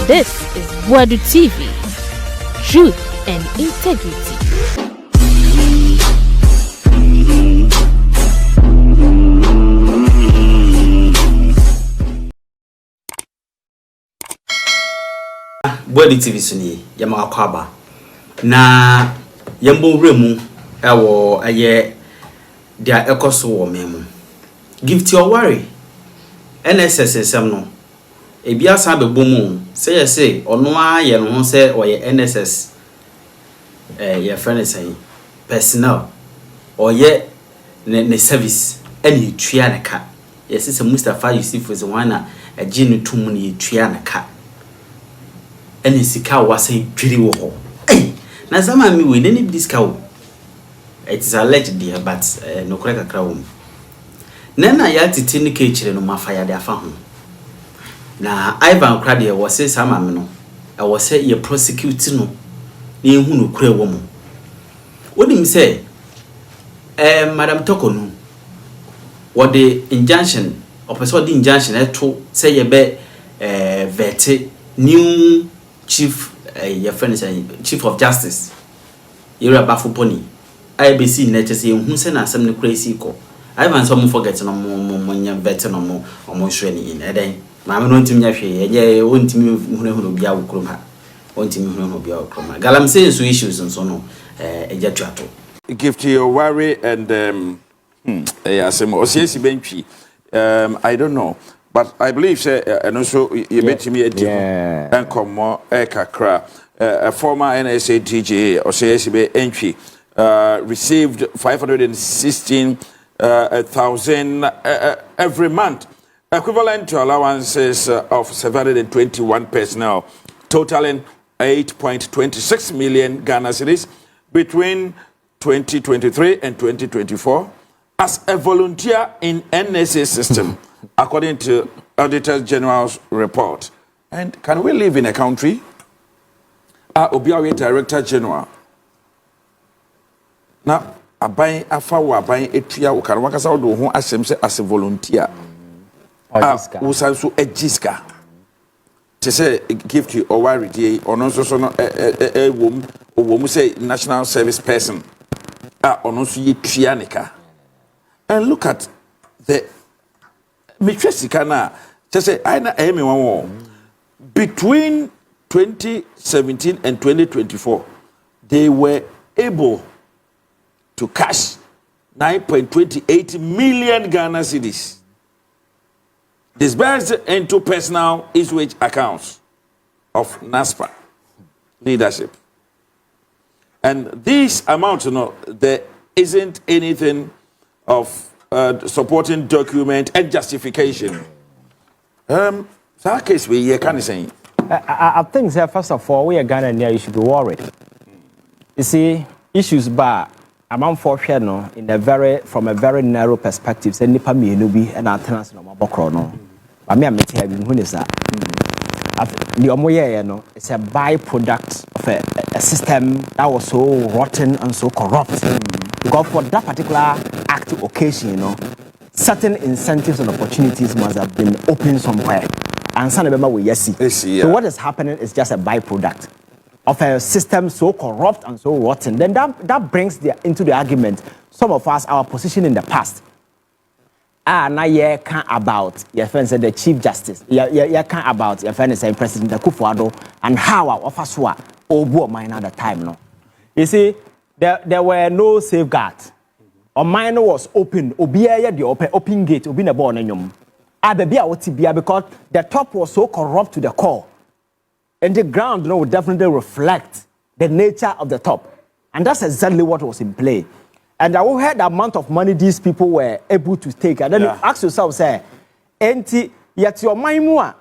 This is Boadu TV. Truth and integrity. Boadu TV suni yama akwaba na yambo remu ewo aye dia ekoso wo memu Gifty Oware NSS sem no ebia sa be bomu say say ono aye no ho say oye NSS ye friend say personnel oye ne service any tua na ka yes say Mustapha you see for the one na aginu tum ne tua na ka any sika wase dwiri wo ho na sama mi we nani diska wo it is alleged there but no correct akra wo na Yaa Titi ni ke chire no mafaya de afa ho na Ivan Kyei was say sama me no I was say ye prosecute no na ehu no kura wo mo wonim say Madam Torkorno what the injunction opposite the injunction eto say ye be vete new chief your friend chief of justice yera bafoponi IBC neche hu se na asem ne crazy ko Ivan so mo forget no mo nya vet no mo hwe ni in eden ma me no ntimi nya hwe ye ontimi hunu bia wo krom ha ontimi hunu bia wo krom galam say so issues nso no eja twato Gifty Oware and asem osiesi bentwi I don't know. But I believe, and also you met me at and come kakra, a former NSA TGA or CSB entry received 516,000 every month, equivalent to allowances of 721 personnel, totaling 8.26 million Ghana cedis between 2023 and 2024 as a volunteer in NSS system. According to Auditor General's report. And can we live in a country? Obiawe Director General. Now, abai afawa abai etua ukarwaka sa do ho asemse as a volunteer. Usanso ejiska. Te say Gifty Oware die ono so no wom say national service person. Ono so ye tuanika. And look at the Michesika just say I between 2017 and 2024 they were able to cash 9.28 million Ghana cedis disbursed into personal wage accounts of NASPA leadership. And this amount, there isn't anything of supporting document and justification. That case we can say. I think that first of all, we are Ghana near you should be worried. You see, issues bar among for no in a from a very narrow perspective. Say nipa me no be and attendance no Torkorno. I mean, I'm telling you, who is that? The omoye no, it's a byproduct of a system that was so rotten and so corrupt. Because for that particular act occasion, certain incentives and opportunities must have been opened somewhere. And some remember we see. So what is happening is just a byproduct of a system so corrupt and so rotten. Then that brings into the argument some of us our position in the past. Now you can't about your friend said the Chief Justice. You can't about your friend saying President Boadu and how our officers were over mine at the time. No, you see. There were no safeguards. Our mine was open. Obiya the open gate. Obi na born enyom. Baby otibia because the top was so corrupt to the core, and the ground would definitely reflect the nature of the top, and that's exactly what was in play. And I heard the amount of money these people were able to take, and then you ask yourself, say, "Enti yet your mind mua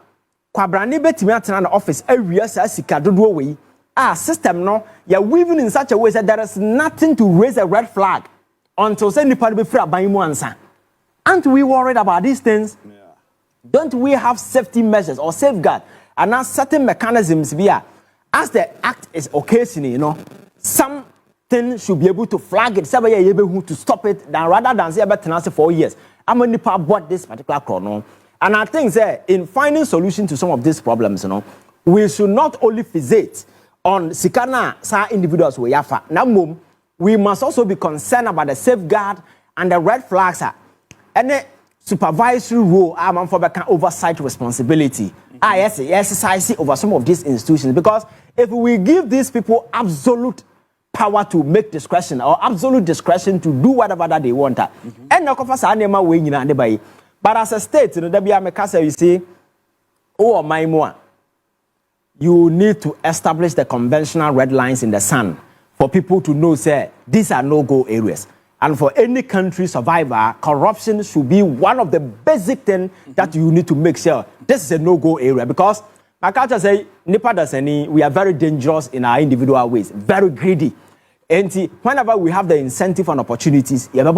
kwabrani betimi atena na office area sa sika dodo we." System no, you're weaving in such a way that there is nothing to raise a red flag until say nipa be free aban ansa. Aren't we worried about these things? Yeah. Don't we have safety measures or safeguard and now certain mechanisms via as the act is occasioning, something should be able to flag it, to stop it, than rather than say about 4 years. I'm only bought this particular chrono. And I think that in finding solution to some of these problems, we should not only fixate on Sikana sa individuals we yafa. Now, we must also be concerned about the safeguard and the red flags. And the supervisory role, for the oversight responsibility. Yes, exercise over some of these institutions. Because if we give these people absolute power to make discretion or absolute discretion to do whatever that they want, and no confess anema way in by. But as a state, you see, oh my more. You need to establish the conventional red lines in the sun for people to know, say, these are no-go areas. And for any country survivor, corruption should be one of the basic things that you need to make sure this is a no-go area. Because, like I say, Nipa does any, we are very dangerous in our individual ways, very greedy. And whenever we have the incentive and opportunities, you have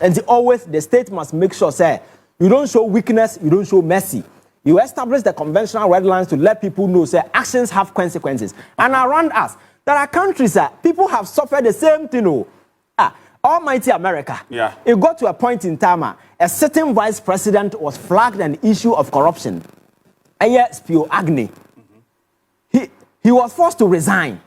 and always the state must make sure, say, you don't show weakness, you don't show mercy. You establish the conventional red lines to let people know, say, actions have consequences. And around us, there are countries that people have suffered the same thing. Almighty America. Yeah. It got to a point in time, a certain vice president was flagged an issue of corruption. Spio Agni. He was forced to resign.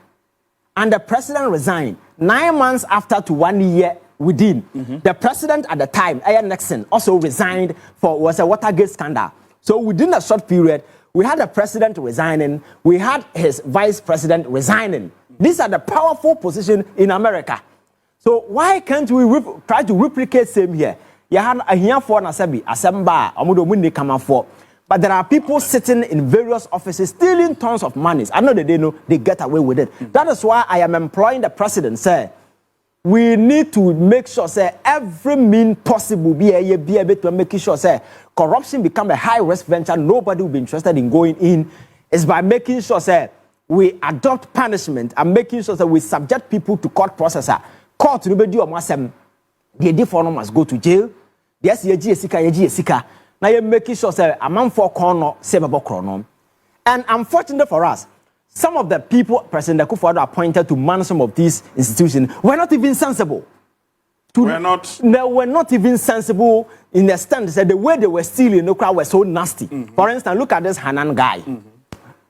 And the president resigned. 9 months after to 1 year within. The president at the time, Nixon, also resigned was a Watergate scandal. So within a short period, we had the president resigning, we had his vice president resigning. These are the powerful positions in America. So why can't we try to replicate same here? You had a here for Nasabi, Asamba, Amudo come for. But there are people sitting in various offices stealing tons of money. I know that they know they get away with it. That is why I am employing the president, sir. We need to make sure, say, every mean possible be able to make sure, say, corruption become a high-risk venture. Nobody will be interested in going in. It's by making sure, say, we adopt punishment and making sure that we subject people to court processor. Court to be do the different must go to jail. Yes, Sika. Now you're making sure, say, a man for corner, savable chrono. And unfortunately for us, some of the people President Akufo-Addo appointed to man some of these institutions were not even sensible. They were not even sensible in the stand. The way they were stealing, the crowd was so nasty. For instance, look at this Hanan guy.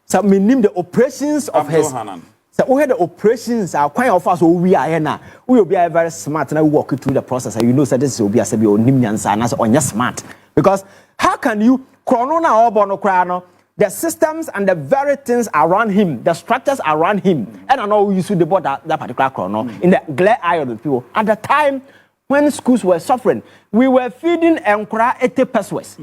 So we name the operations of his. Hanan. So we had the operations. Our quite of us we are now. We will be very smart and I walk you through the process. And you know, so this will be a sebi or nimyansa and on your smart. Because how can you chronona or bono crano? The systems and the very things around him, the structures around him, and I know we used to debate that particular chrono in the glare eye of the people. At the time when schools were suffering, we were feeding Enkura 80 pesos.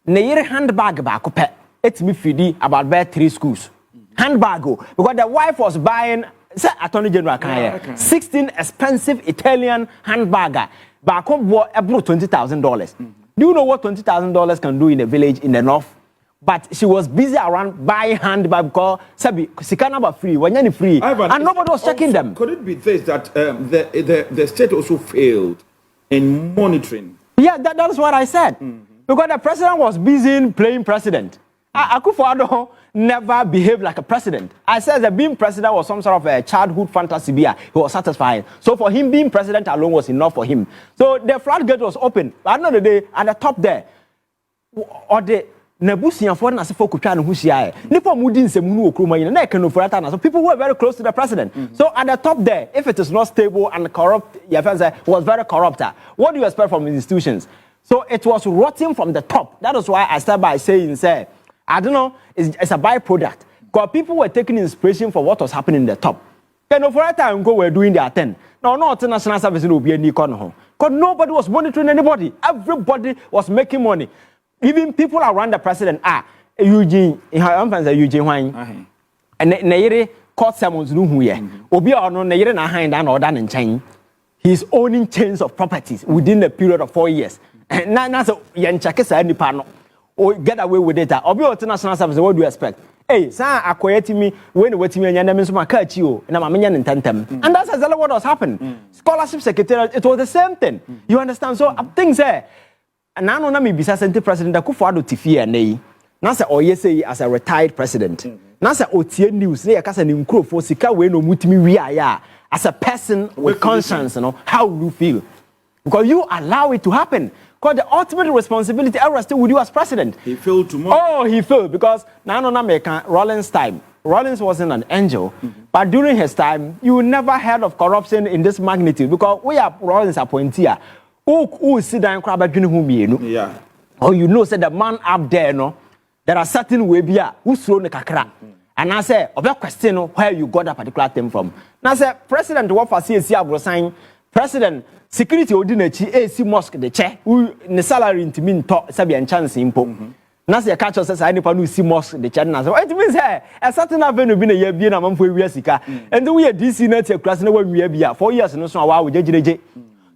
Near handbag back up, it's me feeding about 3 schools. Handbag, because the wife was buying, say, Attorney General Kanye, 16 expensive Italian handbag. Back up bought about $20,000. Do you know what $20,000 can do in a village in the north? But she was busy around buying handbag because Sabi Sikana free, when you're free, Ivan, and nobody was checking them. Could it be this that the state also failed in monitoring? Yeah, that's what I said. Because the president was busy playing president. Akufo-Addo never behaved like a president. I said that being president was some sort of a childhood fantasy. He was satisfied. So for him, being president alone was enough for him. So the floodgate was open. But at the end of the day, at the top there, or the Nebusian for na sefo kutwa no husia nipa mudi nsemu okroma yin na ekano for that. So people who were very close to the president. So at the top there, if it is not stable and corrupt, was very corrupt. What do you expect from institutions? So it was rotting from the top. That is why I started by saying, say, I don't know, it's a byproduct. Because people were taking inspiration for what was happening in the top. And for a time go were doing their thing. No, international service will be any corner. Because nobody was monitoring anybody. Everybody was making money. Even people around the president Eugene Wine and Nairi court summons no here. Obi or no Nairi na hand and order in chain. He's owning chains of properties within a period of 4 years. And now so Yanchakesa any panel or get away with it. Obi international service, what do you expect? Hey, sir, acquired me when waiting and Yamin catch you and I'm in Tantem. And that's exactly what was happening. Scholarship secretary, it was the same thing. You understand? So things there. And now, me be Sente President Akufo-Addo Tifia nei. Now say Oyese as a retired president. Now say Otie news. They are saying in for sika we no mutimi we are as a person with conscience. You know how you feel because you allow it to happen. Because the ultimate responsibility rested with you as president. He failed tomorrow. Oh, he failed because now Rollins' time. Rollins wasn't an angel, but during his time, you never heard of corruption in this magnitude because we are Rollins appointee. Who sit down crab whom you Yeah. Oh, you know, said the man up there, no, there are certain way be who's thrown the kakra. And I say, about question where you got that particular thing from. Now I say, President, what for CSC was saying, President, security ordinary AC mosque the chair, who the salary into mean talk, Sabian chance impo. Now say, catch us as I never see mosque the chair. Now, it means hey, a certain avenue been a year being a month for years, and the way DC net class no one we be 4 years and so while we JJ.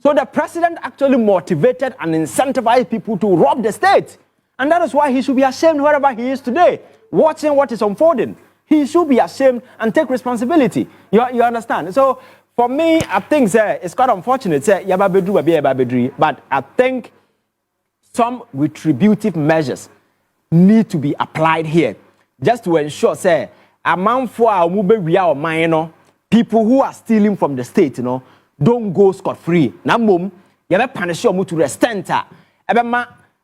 So the president actually motivated and incentivized people to rob the state. And that is why he should be ashamed wherever he is today, watching what is unfolding. He should be ashamed and take responsibility. You understand? So for me, I think it's quite unfortunate. But I think some retributive measures need to be applied here just to ensure, amount for our mobile people who are stealing from the state, don't go scot-free. Now, mum, you have punish you to the extent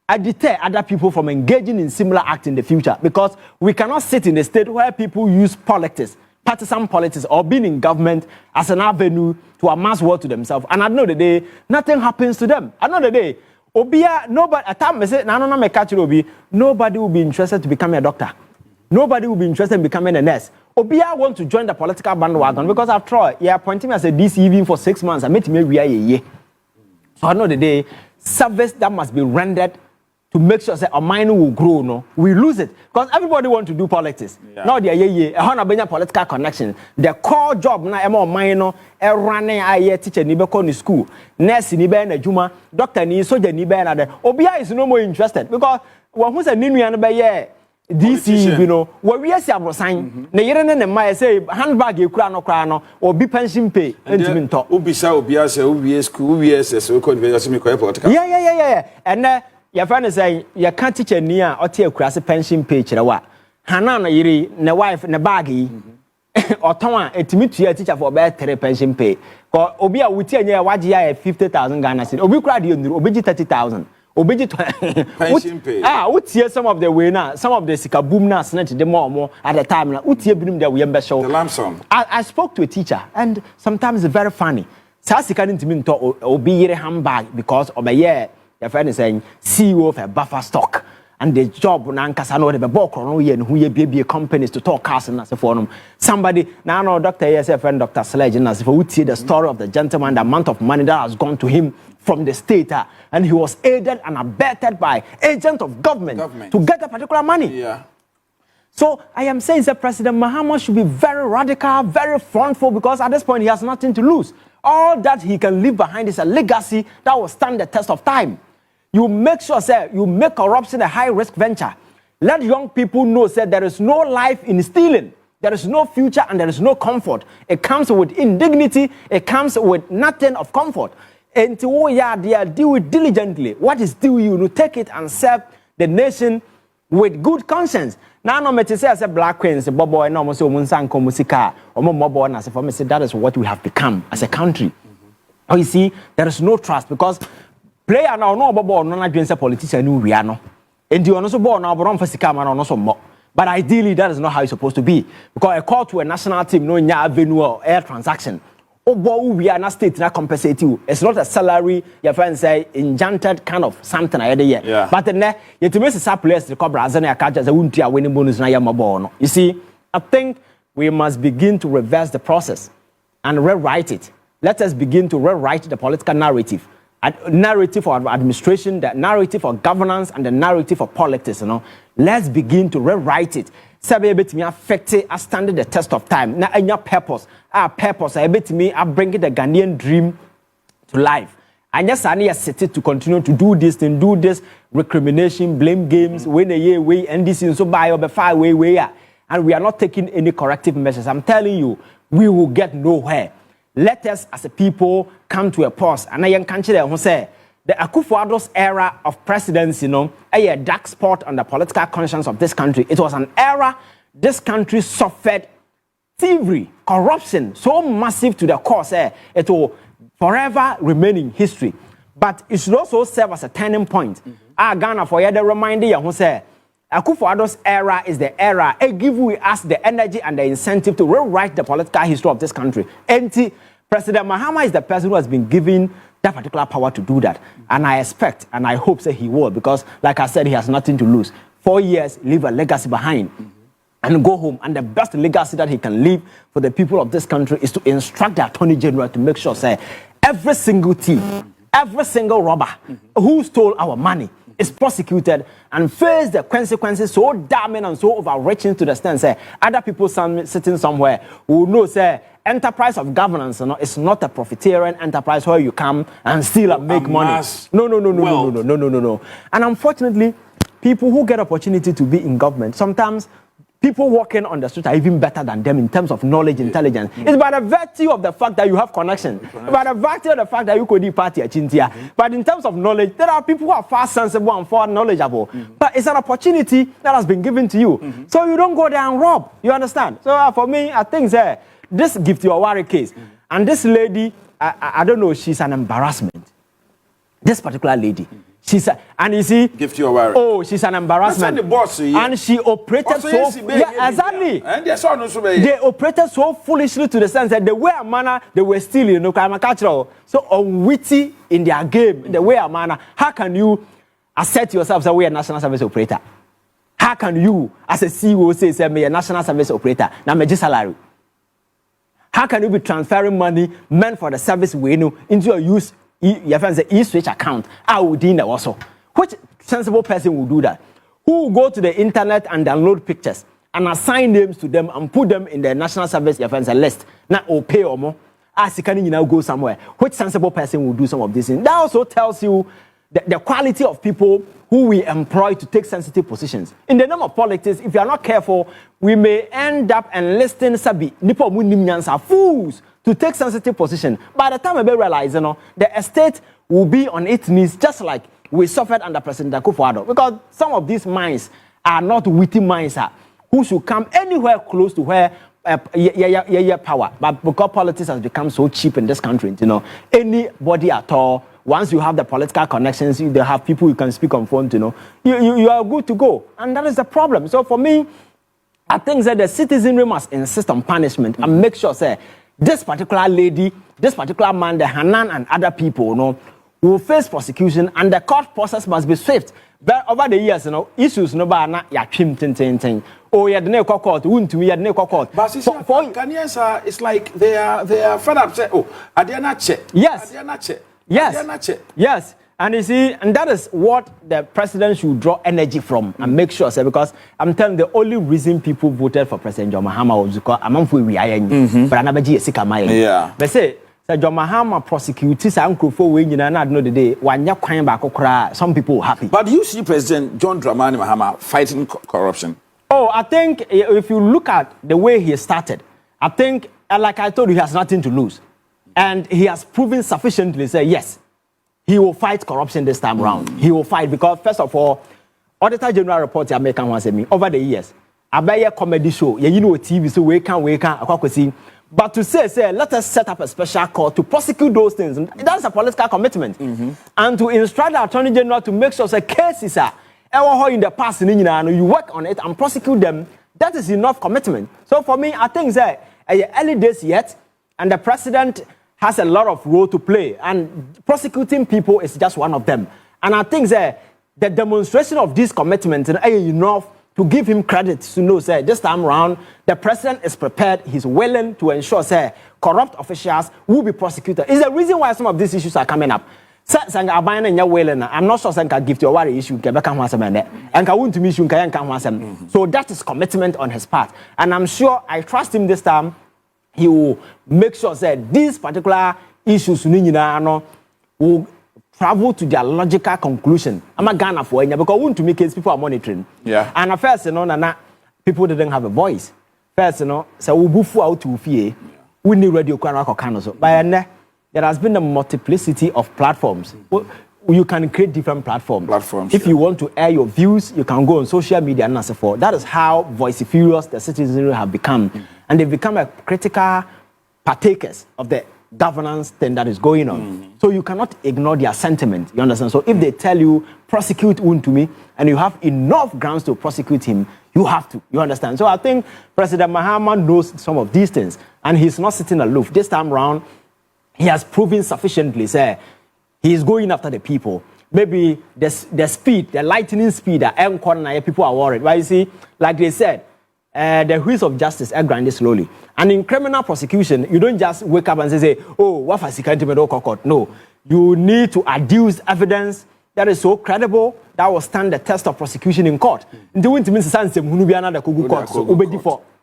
I deter other people from engaging in similar acts in the future because we cannot sit in a state where people use politics, partisan politics, or being in government as an avenue to amass wealth to themselves. And at the end of the day, nothing happens to them. At the end of the day, nobody, at time I say, nobody will be interested to become a doctor. Nobody will be interested in becoming a nurse. Obia want to join the political bandwagon because after all, you're appointing me as a DC even for 6 months. I met me every year. So at the end of the day, service that must be rendered to make sure that our mind will grow, no, we lose it because everybody want to do politics. Yeah. Now they are political connection. The core job na emo mind no running a teacher ni be in school, nurse ni be na juma, doctor ni soldier ni be na there. Obia is no more interested because when who say ninu ya no be DC, you know, we are sign. Na yere ne ma say handbag e kura no obi pension pay ntimi nto. Obisa obia say obi school obi SS we ko university me ko political. Yeah. And your friend is saying, you can't teach a near or take a pension page. Hana, yiri, na wife, na baggy, or Toma, a timid teacher for better pension pay. Because Obia would tell you, what you 50,000 Ghana cedis. Obi cried you, Obiji 30,000. Obiji pension pay. Would hear some of the winner, some of the Sikaboomna snatch the more at the time. Would hear them that we show. The lamp song. I spoke to a teacher, and sometimes it's very funny. Sassy can't mean to Obi handbag because of a year. Your friend is saying CEO of a buffer stock and the job Nankasano the Torkorno and who be companies to talk cars and as a forum. Somebody now know Dr. ASF and Dr. Sledge and as if we would see the story of the gentleman, the amount of money that has gone to him from the state, and he was aided and abetted by agents of government to get that particular money. Yeah. So I am saying that President Mahama should be very radical, very frontful because at this point he has nothing to lose. All that he can leave behind is a legacy that will stand the test of time. You make sure, you make corruption a high-risk venture. Let young people know, there is no life in stealing. There is no future and there is no comfort. It comes with indignity. It comes with nothing of comfort. And to deal it diligently. What is due you? Take it and serve the nation with good conscience. Now, no matter say as a black queen, say bobo, and almost omunsanko musika, or mobo, and as a family, that is what we have become as a country. Oh, you see, there is no trust because player now no bobo no against a politician who we are no. And you also born now, but on for sikama no so more. But ideally, that is not how it's supposed to be because a call to a national team, no nya avenue or air transaction. Oh, boy, we are not state not compensate you. It's not a salary. Your friends say enchanted kind of something I had here. Yeah. But then you to miss a place the cobra as a catch as a wouldn't winning bonus na yamabono. You see, I think we must begin to reverse the process and rewrite it. Let us begin to rewrite the political narrative. Narrative for administration, the narrative for governance, and the narrative for politics, Let's begin to rewrite it. Sabe bit me affect it as standing the test of time. Now, in your purpose, I bet me I bring the Ghanaian dream to life. And yes, I need a city to continue to do this and do this recrimination, blame games, when a year way, and this is so by or far way, and we are not taking any corrective measures. I'm telling you, we will get nowhere. Let us, as a people, come to a pause. And I can say, the Akufo-Addo's era of presidency, a dark spot on the political conscience of this country. It was an era this country suffered thievery, corruption, so massive to the core, it will forever remain in history. But it should also serve as a turning point. Ghana for you, the reminder who say, Akufo-Addo's era is the era. It gives us the energy and the incentive to rewrite the political history of this country. And President Mahama is the person who has been given that particular power to do that. And I expect and I hope that he will, because like I said, he has nothing to lose. 4 years, leave a legacy behind and go home. And the best legacy that he can leave for the people of this country is to instruct the Attorney General to make sure, say, every single thief, every single robber who stole our money is prosecuted and face the consequences so damning and so overreaching to the extent, say, other people sitting somewhere who know, say, enterprise of governance, it's not a profiteering enterprise where you come and steal and make money. No. And unfortunately, people who get opportunity to be in government, sometimes people walking on the street are even better than them in terms of knowledge, intelligence. It's by the virtue of the fact that you have connection. By the virtue of the fact that you could be party at Chintia. But in terms of knowledge, there are people who are far sensible and far knowledgeable. But it's an opportunity that has been given to you. So you don't go there and rob. You understand? So for me, I think this Gifty Oware case, and this lady, I don't know, she's an embarrassment. This particular lady. And you see, Gifty Oware. Oh, she's an embarrassment. The boss, and she operated exactly. And they operated so foolishly to the sense that the way a manner they were stealing, so unwitty in their game, the way a manner. How can you assert yourself as a national service operator? How can you, as a CEO, say me a national service operator? Now my salary. How can you be transferring money meant for the service we know into a your friends say e-switch account? I would in also. Which sensible person will do that? Who will go to the internet and download pictures and assign names to them and put them in the national service your friends list? Now or pay or more. As you can now go somewhere. Which sensible person will do some of these things? That also tells you the quality of people who we employ to take sensitive positions. In the name of politics, if you are not careful, we may end up enlisting sabi nipo munimnyans are fools to take sensitive position. By the time we realize, the estate will be on its knees, just like we suffered under President Akufo-Addo. Because some of these minds are not witty minds who should come anywhere close to where power. But because politics has become so cheap in this country, anybody at all, once you have the political connections, they have people you can speak on phone, you are good to go. And that is the problem. So for me, I think that the citizenry must insist on punishment and make sure, say, this particular lady, this particular man, the Hanan and other people, will face prosecution and the court process must be swift. But over the years, issues ya chim tin. Oh, yeah, the neck court, wouldn't me, the neck court. But Ghanaians it's like they are fed up. Say, oh, I dare not check. Yes. Yes. Yes. And you see, and that is what the president should draw energy from and make sure, because I'm telling you, the only reason people voted for President John Mahama was because I'm not we are but I'm not Jessica Mile. Yeah. But say, John Mahama prosecutors and Krufo when you know the day when you're crying back or cry, some people are happy. But do you see President John Dramani Mahama fighting corruption? Oh, I think if you look at the way he started, I think, like I told you, he has nothing to lose. And he has proven sufficiently, say, yes, he will fight corruption this time around. He will fight because, first of all, Auditor General report American wants me over the years. I buy a comedy show, TV, so we can, but to say, let us set up a special court to prosecute those things. That's a political commitment. And to instruct the Attorney General to make sure the cases are in the past, you work on it and prosecute them. That is enough commitment. So for me, I think that early days yet, and the president has a lot of role to play, and prosecuting people is just one of them. And I think that the demonstration of this commitment is enough to give him credit to know, say, this time around, the president is prepared, he's willing to ensure, say, corrupt officials will be prosecuted. It's the reason why some of these issues are coming up. I'm not sure I can give to a issue, so that is commitment on his part. And I'm sure, I trust him this time, he will make sure that these particular issues will travel to their logical conclusion. I'm a Ghana for because want to make case people are monitoring. Yeah. And at first, people didn't have a voice. First, so we bufu out to fear. We need radio so. But there has been a multiplicity of platforms. You can create different platforms. If you want to air your views, you can go on social media and so forth. That is how voice-furious the citizens have become. And they've become a critical partakers of the governance thing that is going on. So you cannot ignore their sentiment. You understand? So if they tell you prosecute Untumi and you have enough grounds to prosecute him, you have to. You understand? So I think President Mahama knows some of these things and he's not sitting aloof. This time around, he has proven sufficiently, say, he is going after the people. Maybe the speed, the lightning speed that people are worried. But you see, like they said, the wheels of justice are grinding slowly. And in criminal prosecution, you don't just wake up and say, oh, what has he can't court? No. You need to adduce evidence that is so credible that will stand the test of prosecution in court. So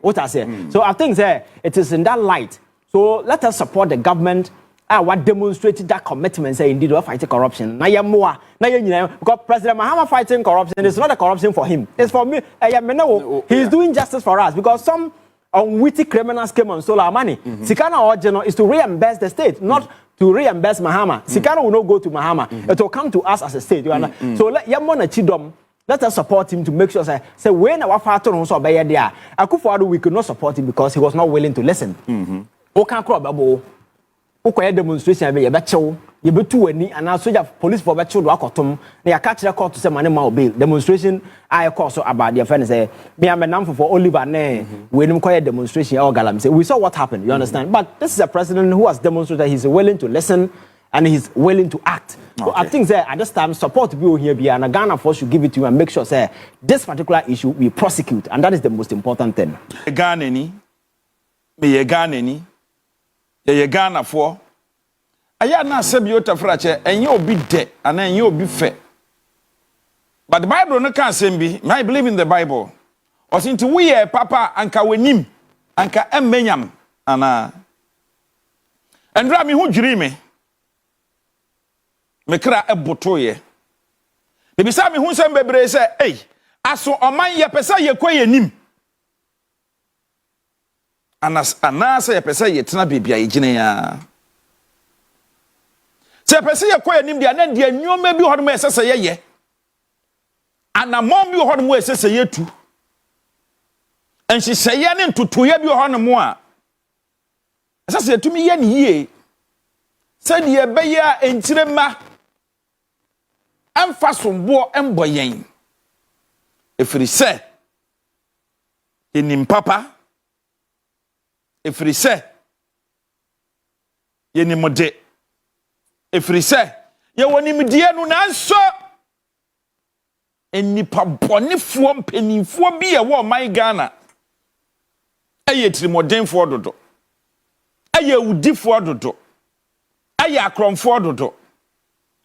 what I say. So I think it is in that light. So let us support the government. What demonstrated that commitment, say indeed we're fighting corruption. Because President Mahama fighting corruption is not a corruption for him. It's for me. He's doing justice for us because some unwitty criminals came and stole our money. Sikana original is to reimburse the state, not to reimburse Mahama. Sikana will not go to Mahama. It will come to us as a state. So let us support him to make sure say when our father also obey there. Akufo-Addo, we could not support him because he was not willing to listen. Demonstration be you be too any and now soldier police for betu do akotom na ya catch record to say money ma bail demonstration I call so about their friend say me am nam for Oliver na we nim koy demonstration or galam say we saw what happened, you understand, but this is a president who has demonstrated he's willing to listen and he's willing to act. So I think that at this time support be here be and Ghana force should give it to you and make sure say this particular issue we prosecute, and that is the most important thing. Ghana ni me Ghana ni ye Ghana for aya na sebiota frache enye obi de and enye obi fe, but the Bible no can say be I believe in the Bible or since we papa anka wenim anka emmenyam ana endra me hu dwiri me kra eboto ye e bisa me hu sem bebre say aso oman ye pesa ye koye nim anasa ye pesa ye tena bibia ye gine ya se pesa ye koye nim dia na dia nyoma bi hodom esese ye anamom bi hodom esese ye tu enshi seye ne ntotoye bi hodom a esese yetumi ye ne yie se de be ya entirema amfa sombo emboyen efiri se enim papa efiri se yenimode efiri se ye wonimdie no nanso enipa bonifuo mpanimfuo bi ye wo man Ghana aye trimodenfo dodo aye udifo dodo aye akromfo dodo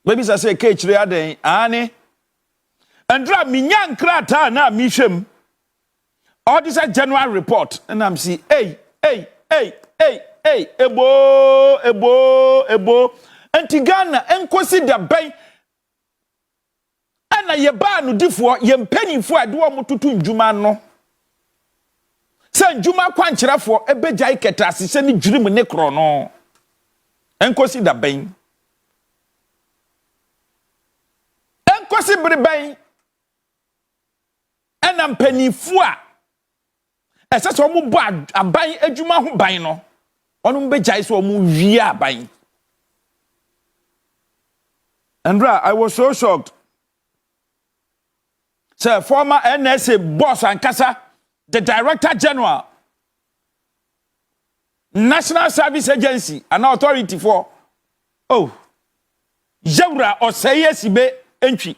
baby say ke chire aden ani andra minyan krata na mihwem all this a general report and I'm see ebo anti Ghana enkosi da ban ana ye ba no difo ye mpanimfo ade wo motutu ndwuma no se ndwuma kwankyerefo ebegya iketa asese ne dwirim ne kro no enkosi da ban enkosi bere ban ana mpanimfo a ese so mo bo aban adwuma ho ban no onu mbegya so mo wi aban. Andra, I was so shocked. Sir, former NSS boss and Kasa, the Director General, National Service Agency, an authority for, Jabra or Sayesibe entry.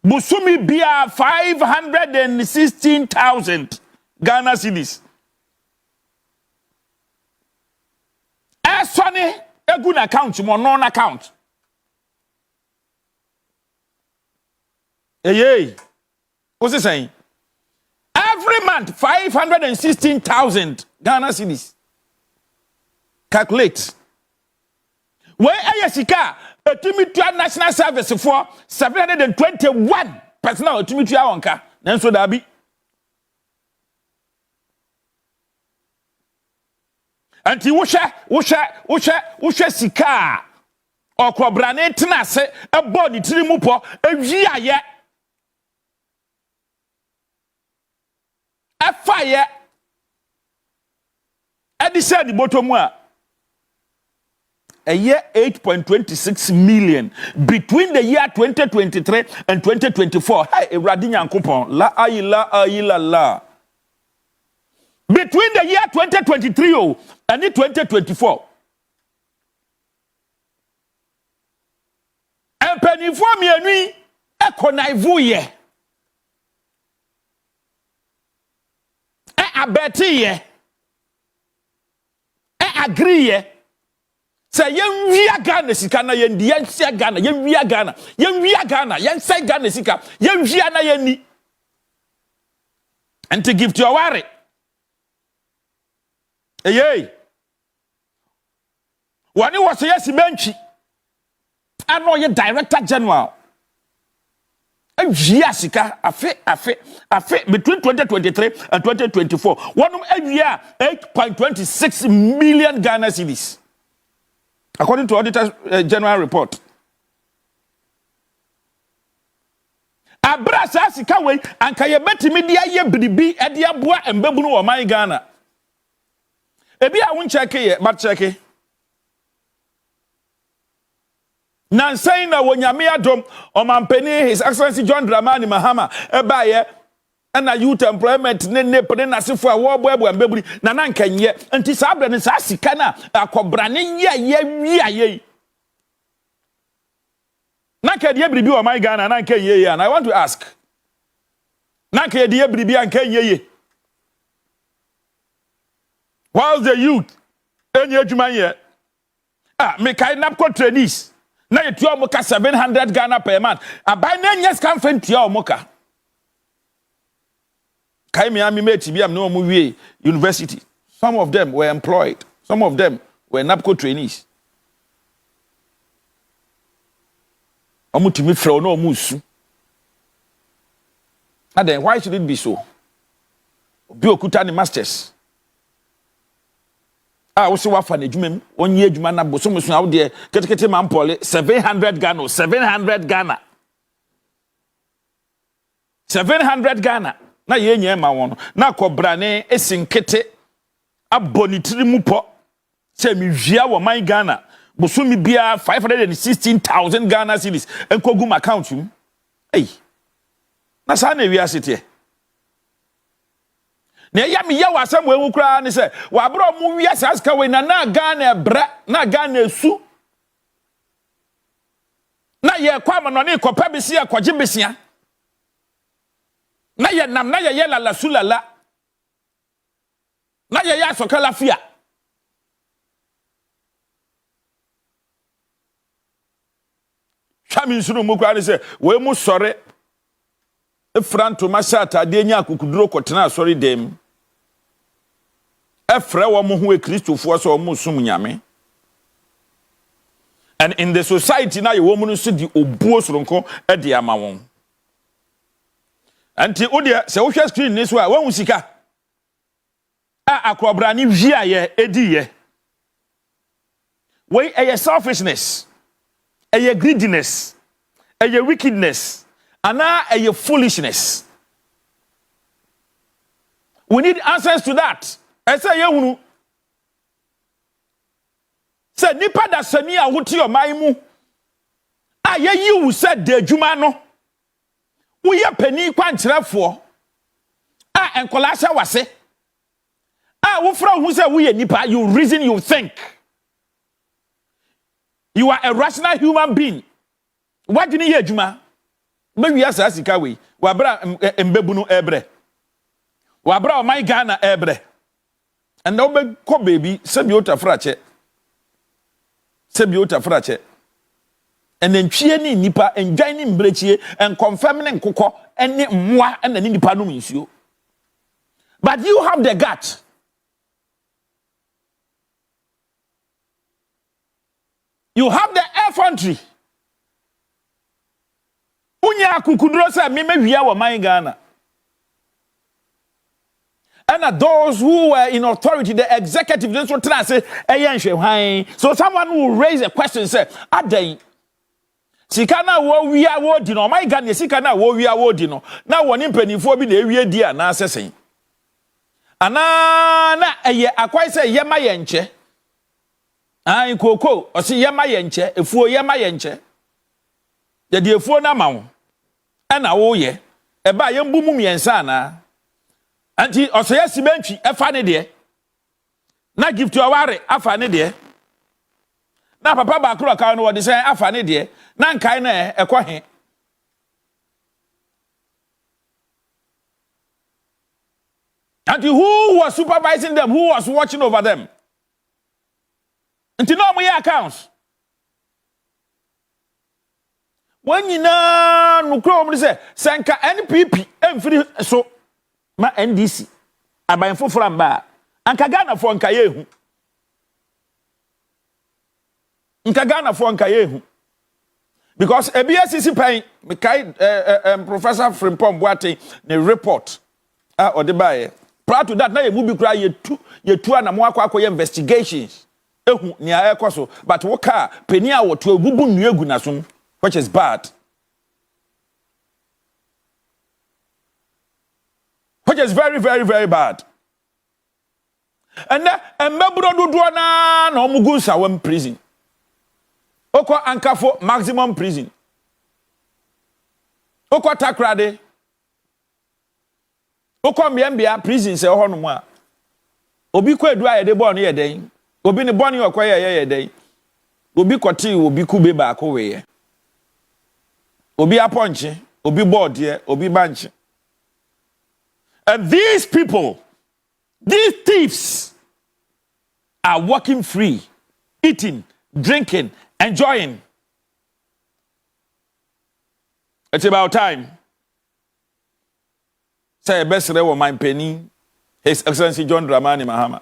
Busumi Bia 516,000 Ghana cedis. Sonny, a good account, more non-account. Hey, what's he saying? Every month, 516,000 Ghana cedis. Calculate. Where Ayasika, a Timitua National Service for 721 personnel, Timitua Onka, then so that be. Anti wusha sika okwobrane tena se ebo ni tiri mu po ewi aye afaye Edi said the bottom one. A year 8.26 million between the year 2023 and 2024. Hey, Radinya coupon. La ayila la. Between the year 2023 and the 2024. And penny for me and we ekonaivu ye. Abeti ye. Agree ye. Say yen wia Ghana sika na yen di yen sia Ghana yen wia Ghana yen say Ghana sika yen wia na yen ni. And to Gifty Oware. Hey. Wani was yes benchi. I know you director general. Wia sika afe between 2023 and 2024. One year 8.26 million Ghana cedis. According to Auditor General report. Abrasa sika we anka ye betimi dia ye bribi e dia boa embebunu wo man Ghana. Ebi a won check ye, but check. Nan saying na wonyame adom omampeni His Excellency John Dramani Mahama eba ye na youth employment ne pene na sefo a wo boebo embeburi na nankanye nti sa abre ne sa sika na akobra ne ye wia ye nanka de bribi o my Ghana nanka ye and I want to ask nanka de bribi anka ye while the youth enye adwuma ye me kai napco trainees na ye tuo mo ka 700 Ghana per month abai na nyes kan fentua o mo ka Miami mate be no movie university. Some of them were employed. Some of them were NAPCO trainees. Amutimi fro no musu. And then why should it be so? Bi okuta ni masters. Wo se wafa na adwuma onye adwuma na bosomusu na wo de ketekete mampole 700 Ghana 700 Ghana 700 Ghana na ye nye ma won na kobrane esinkete abonitiri mu po se mi hwia wo man Ghana bosumi bia 516,000 Ghana cedis enkogu account mu na sa na wi asete na ya mi ya wasam we kura ne se wa bro mu wi asaska we na Ghana bra na Ghana esu na ye kwa ma no ne kopa besia kwaje besia na ye nam na ye la sulala na ye ya sokala fia chami nsuru mu kwa se we mu sore efranto masata de nya akukuduro kotena sore dem efre wo mu ho e kristofo so mu sum nyame and in the society na ye wo mu no so di obuo soronko e de ama won. Anti odia se wo hwe screen ni so a wan sika akrobra ni hwia ye edi ye we selfishness greediness wickedness ana foolishness. We need answers to that. I say ye hunu se nipa da sani a wote o man mu ye yi wu se de adwuma no we are penny kwankyerefo enkola sha wase wo fra hu say we nipa you reason you think you are a rational human being what do you hear adwuma be wi asa sika we wa bra embebunu ebre wa bra o my Ghana ebre and now be ko baby sebiota frache enentwie ni nipa endwan ni mbrechie en confirm ne nkokọ ene mmoa ena ni nipa no nsuo. But you have the gut. You have the effrontery. Unya kukudro say me mewia wo man Ghana. And those who were in authority, the executive, this what I say, so someone will raise a question, say, Aday, Sikana wo we are wording, or my God, Sikana wo we are wording, now one impany for me, the dear, and assessing. Ana na eye akwai say yema yenche. Ai koko o si yema yenche, efuo yema yenche. Ye de efuo na ma wo. E na wo ye. E ba yembu mu miensa na. Anti o so yesi bentwi efa ne de. Na Gifty Oware afa ne de. Na papa ba kro ka no wo de say afa ne de. Na nkai na ekọ he. And who was supervising them? Who was watching over them? Until no more accounts. When you know, no crowd say, Sanka NPP, every so my NDC. I buy for Framba. And Kagana for Nkayehu. Nkagana for Nkayehu. Because a BSCC paying, Professor Frimpong Boadu, the report, or the buyer. Prior to that, now you will be crying ye two and more investigations. Near Ekoso, but Waka, Penia or to a bubu nuegunasum, which is bad. Which is very, very, very bad. And then, Mebro do Duana, no Mugusa, one prison. Oko Ankafo, maximum prison. Oko Takrade. Oko Miambia prison se ho no mu a obi kwadu aye de born ye den obi ne born ye kwaye ye den obi kwoti obi kube ba ko we obi aponche obi board ye obi banche. And these people, these thieves, are walking free, eating, drinking, enjoying. It's about time. Say best rewo my penny, His Excellency John Dramani Mahama.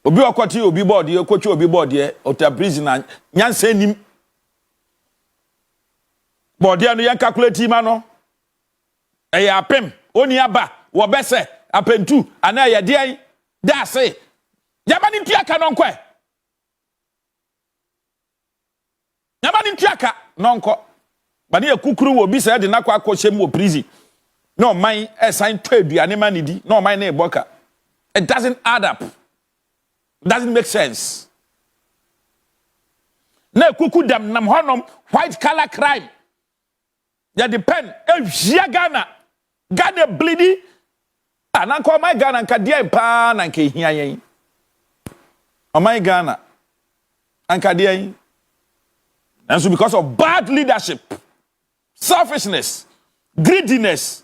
Obi okwati obi board ye kochi obi board ye ota prisoner nyanse nim. Board ye no yan calculate ma no. E ya pem oni aba wo bese apentu ana ye de da say. Yabani ntiaka no nkwe. Yabani ntiaka no nko. But you kukuru will be said in aqua coachem wo prison. No, mine assigned to aduane manidi. No, my name boka. It doesn't add up. It doesn't make sense. Na kuku dam nam honom white collar crime. Ya depend. Ghana. Ghana bleedy. Ananko my Ghana nka dia pa na nke hia yen. O my Ghana. Anka dia yen. And so because of bad leadership, selfishness, greediness,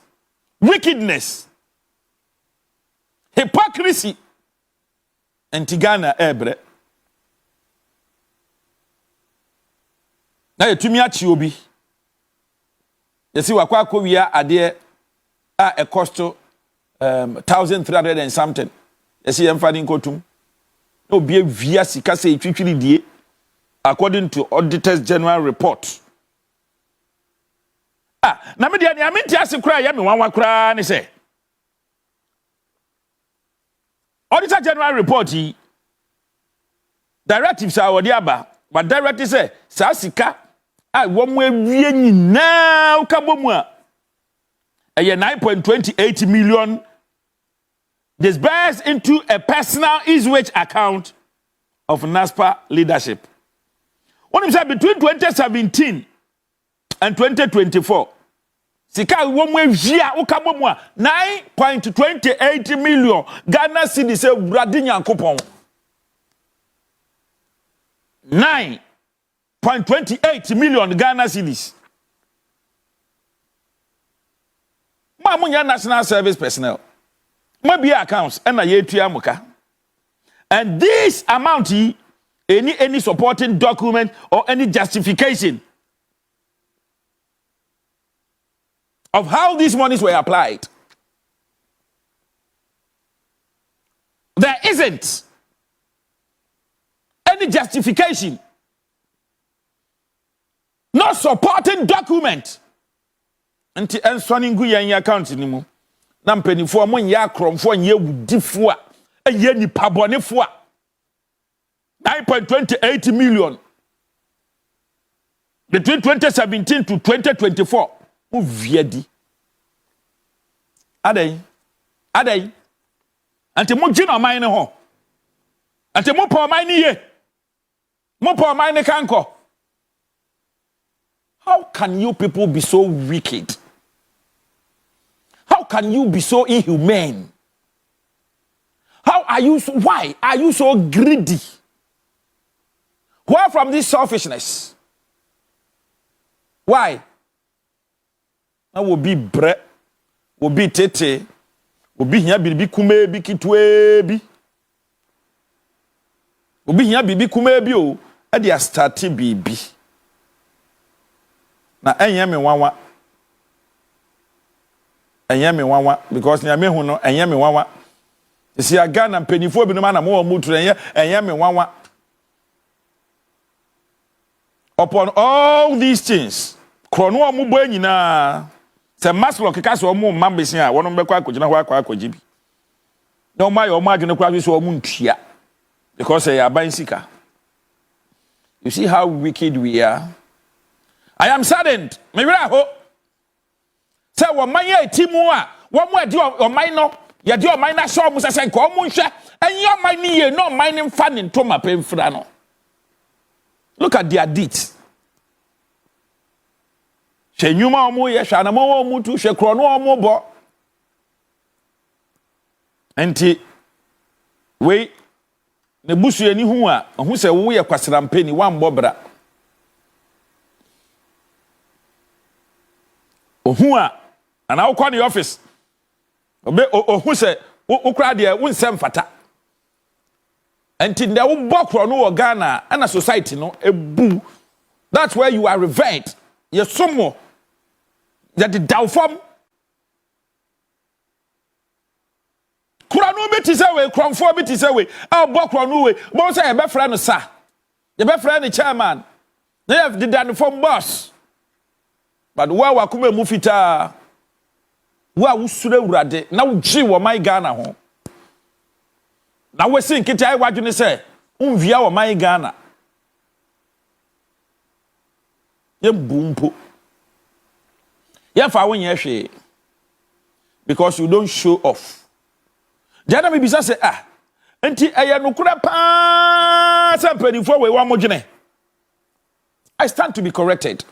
wickedness, hypocrisy, and Tigana ebre. Na yetumi achi obi. Yesi wakwa akowia ade a cost 1,300 and something. Yesi yemfani nkotum. No be via sika se twitwiri die according to Auditor's General Report. Na me dia ni aminti asekura ya me wanwa kura ni se Auditor General Report yi directives are wodi aba but directive say sa sika wo mu awie nyina ukabomu a 9.28 million disbursed into a personal easy-wage account of NASPA leadership. What is that between 2017 and 2024? Sika womwe via ukabomu a 9.28 million Ghana cedis se brade nyankopon. 9.28 million Ghana cedis. Ma munya national service personnel. Ma be accounts and na yetua muka. And this amount any supporting document or any justification of how these monies were applied. There isn't any justification, no supporting document. Anti enswaningu ya account ni mu. Na mpenifo mo nya kromfo nya wudifo a eye ni pabonefo a 9.28 million between 2017 to 2024. Uviedi. Adey. Adai. Ante mo gino man ne ho. Ante mo po man ni ye. Mo po man ne kanko. How can you people be so wicked? How can you be so inhumane? Why are you so greedy? Where from this selfishness? Why? I will be bread, will be tete, will be here, be kume, be kitwe, will be here, be kume, be at the starting baby. Now, I am a wawa. I am a wawa because I am a huno, I am a wawa. You see, a gun and penny for the man, more mutu, I am a wawa. Upon all these things, Krono Mubeni na se maslo kekaso omo mambesi a wono mbekwa akogina ho akwajibi. No my o margin kwa so omo ntua because e aban sika. You see how wicked we are. I am saddened. Me wira ho. Say wo man ye timu a wo mo ade o man no ye de o man na so omo sese nka omo nhwe enyo man ni ye no man ni mfa ni ntoma pemfra no. Look at their deeds. She nyuma omo ye hwa na mo omo tu hwe kro no omo bo. Enti we ne busu ani hu a hu se wo ye kwasrampeni wan bobra. Ohu a ana wo kwa the office. Obe ohu se wo kra de wo nsem fata. Enti nda wo bokro no wo Ghana ana society no ebu. That's where you are revered. Ye somo that the downform kura no beti say we kronfo beti say we a bokro no we bo say e be fra no sa ye be fra no chairman na have the downform boss but wa kuma mu fita wa usure urade na uji wo my Ghana ho na we sin kiti ai wadwene say unvia wo my Ghana ye bumpo ye fa won ye hwe because you don't show off. Jana me bisa say enti eye nokura pa say penifo we wa modwene. I stand to be corrected.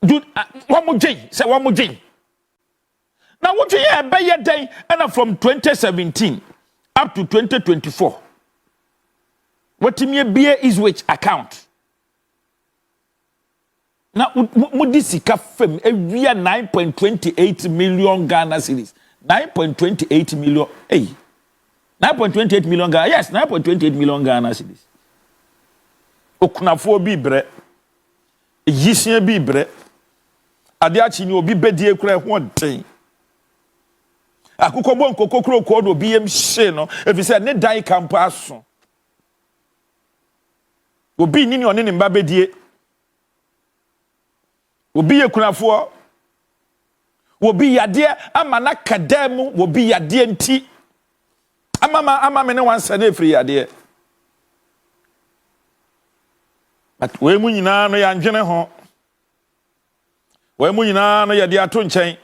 Dude, one more J, say one more J. Now, what you hear by your day, and from 2017 up to 2024, what you mean beer is which account? Now, Mudisika fame every year 9.28 million Ghana cedis. 9.28 million, 9.28 million Ghana, yes, 9.28 million Ghana cedis. Okunafo bi bre, yisien bi bre. Ade achi ni obi bedie kura ho den akukọ bon kokokro ko do obi yem hye no efise ne dan kampo aso obi ni one ne mba bedie obi yekunafo obi yade ama na kadam obi yade nti ama me ne wansa na efiri yade but we mu nyina no ya ndwene ho we mu nyina no ye de ato nchen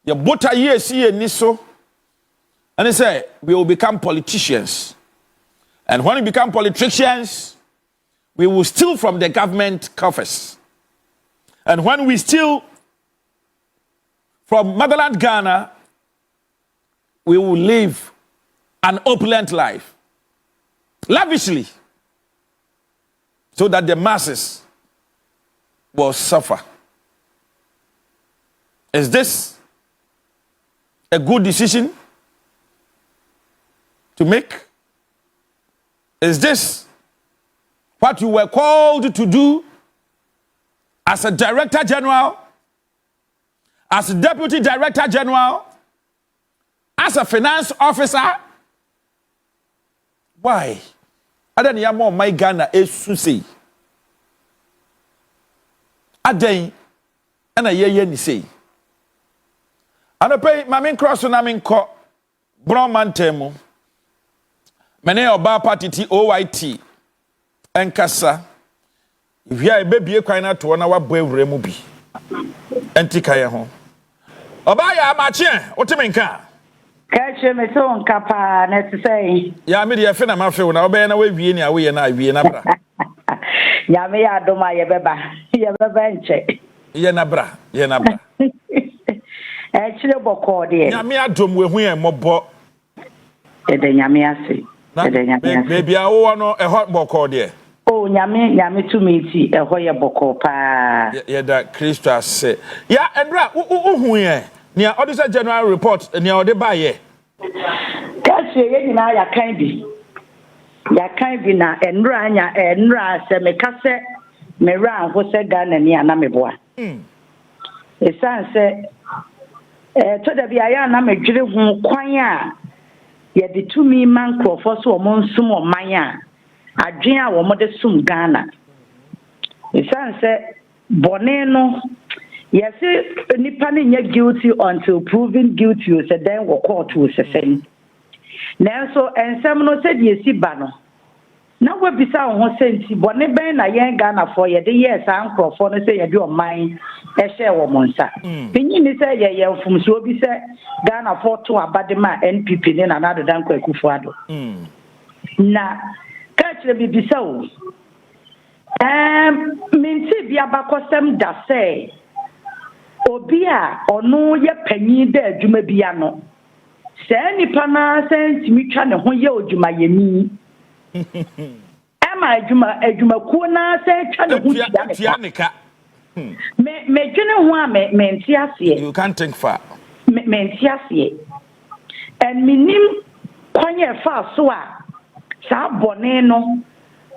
ye bota ye si ye ni so and he say we will become politicians, and when we become politicians we will steal from the government coffers, and when we steal from motherland Ghana we will live an opulent life lavishly so that the masses will suffer. Is this a good decision to make? Is this what you were called to do as a director general, as a deputy director general, as a finance officer? Why? Adan yamo my Ghana esusi. Adan ana ye ni say. Anope mamin cross na min ko bron mantemu mene oba party TOYT enkasa ihia ebebie kwan na to na wabo awura mu bi enti kaye ho Obaya Machine, what you mean? Catch me so on Kappa, let's say. Ya me dear friend, I'm feeling I'll be in a way, we and I be in Abra. Yamia do my beba, Yabenche. Yenabra. Actually, Boko, dear. Yamia drum with we and Mobo. Yamiasi. Maybe I want a hot boko, dear. Oh, Yami to meet a Hoya Boko pa. Yeah, that Christus say. Yeah, and who near Auditor General report near the buyer. Catch you now, ya can't be. Ya can't be now, and Ranya and Ra, Semecase, Meran, who said gun and Yanameboa. The son said, to the Biana, me driven quire. Yet the 2 me man crow for so among some of Maya. I dream our mother soon Ghana. The son said, Boneno. Yes, Nippani you're guilty until proven guilty, you said then we'll call to a saying. Now, so and someone said, yes, Bano. Now we'll be sound who sent Bonnet I ain't Ghana for you. The years uncle for the say, you mind a share of Monsa. Pinin say, yeah, from so be said Ghana for 2 Abadema NPP in another Danko Kufuado. Now, catch the baby so. Minty be about them that say. Obia or no ye penny there, Jumabiano. Say any pana sends me trying to hold Jumayemi. Am I Juma Kuna say trying to Yanica? Me Jenna Mentiasie. You can't think far. Mentiasie. And minim Quanya far so Sa Boneno.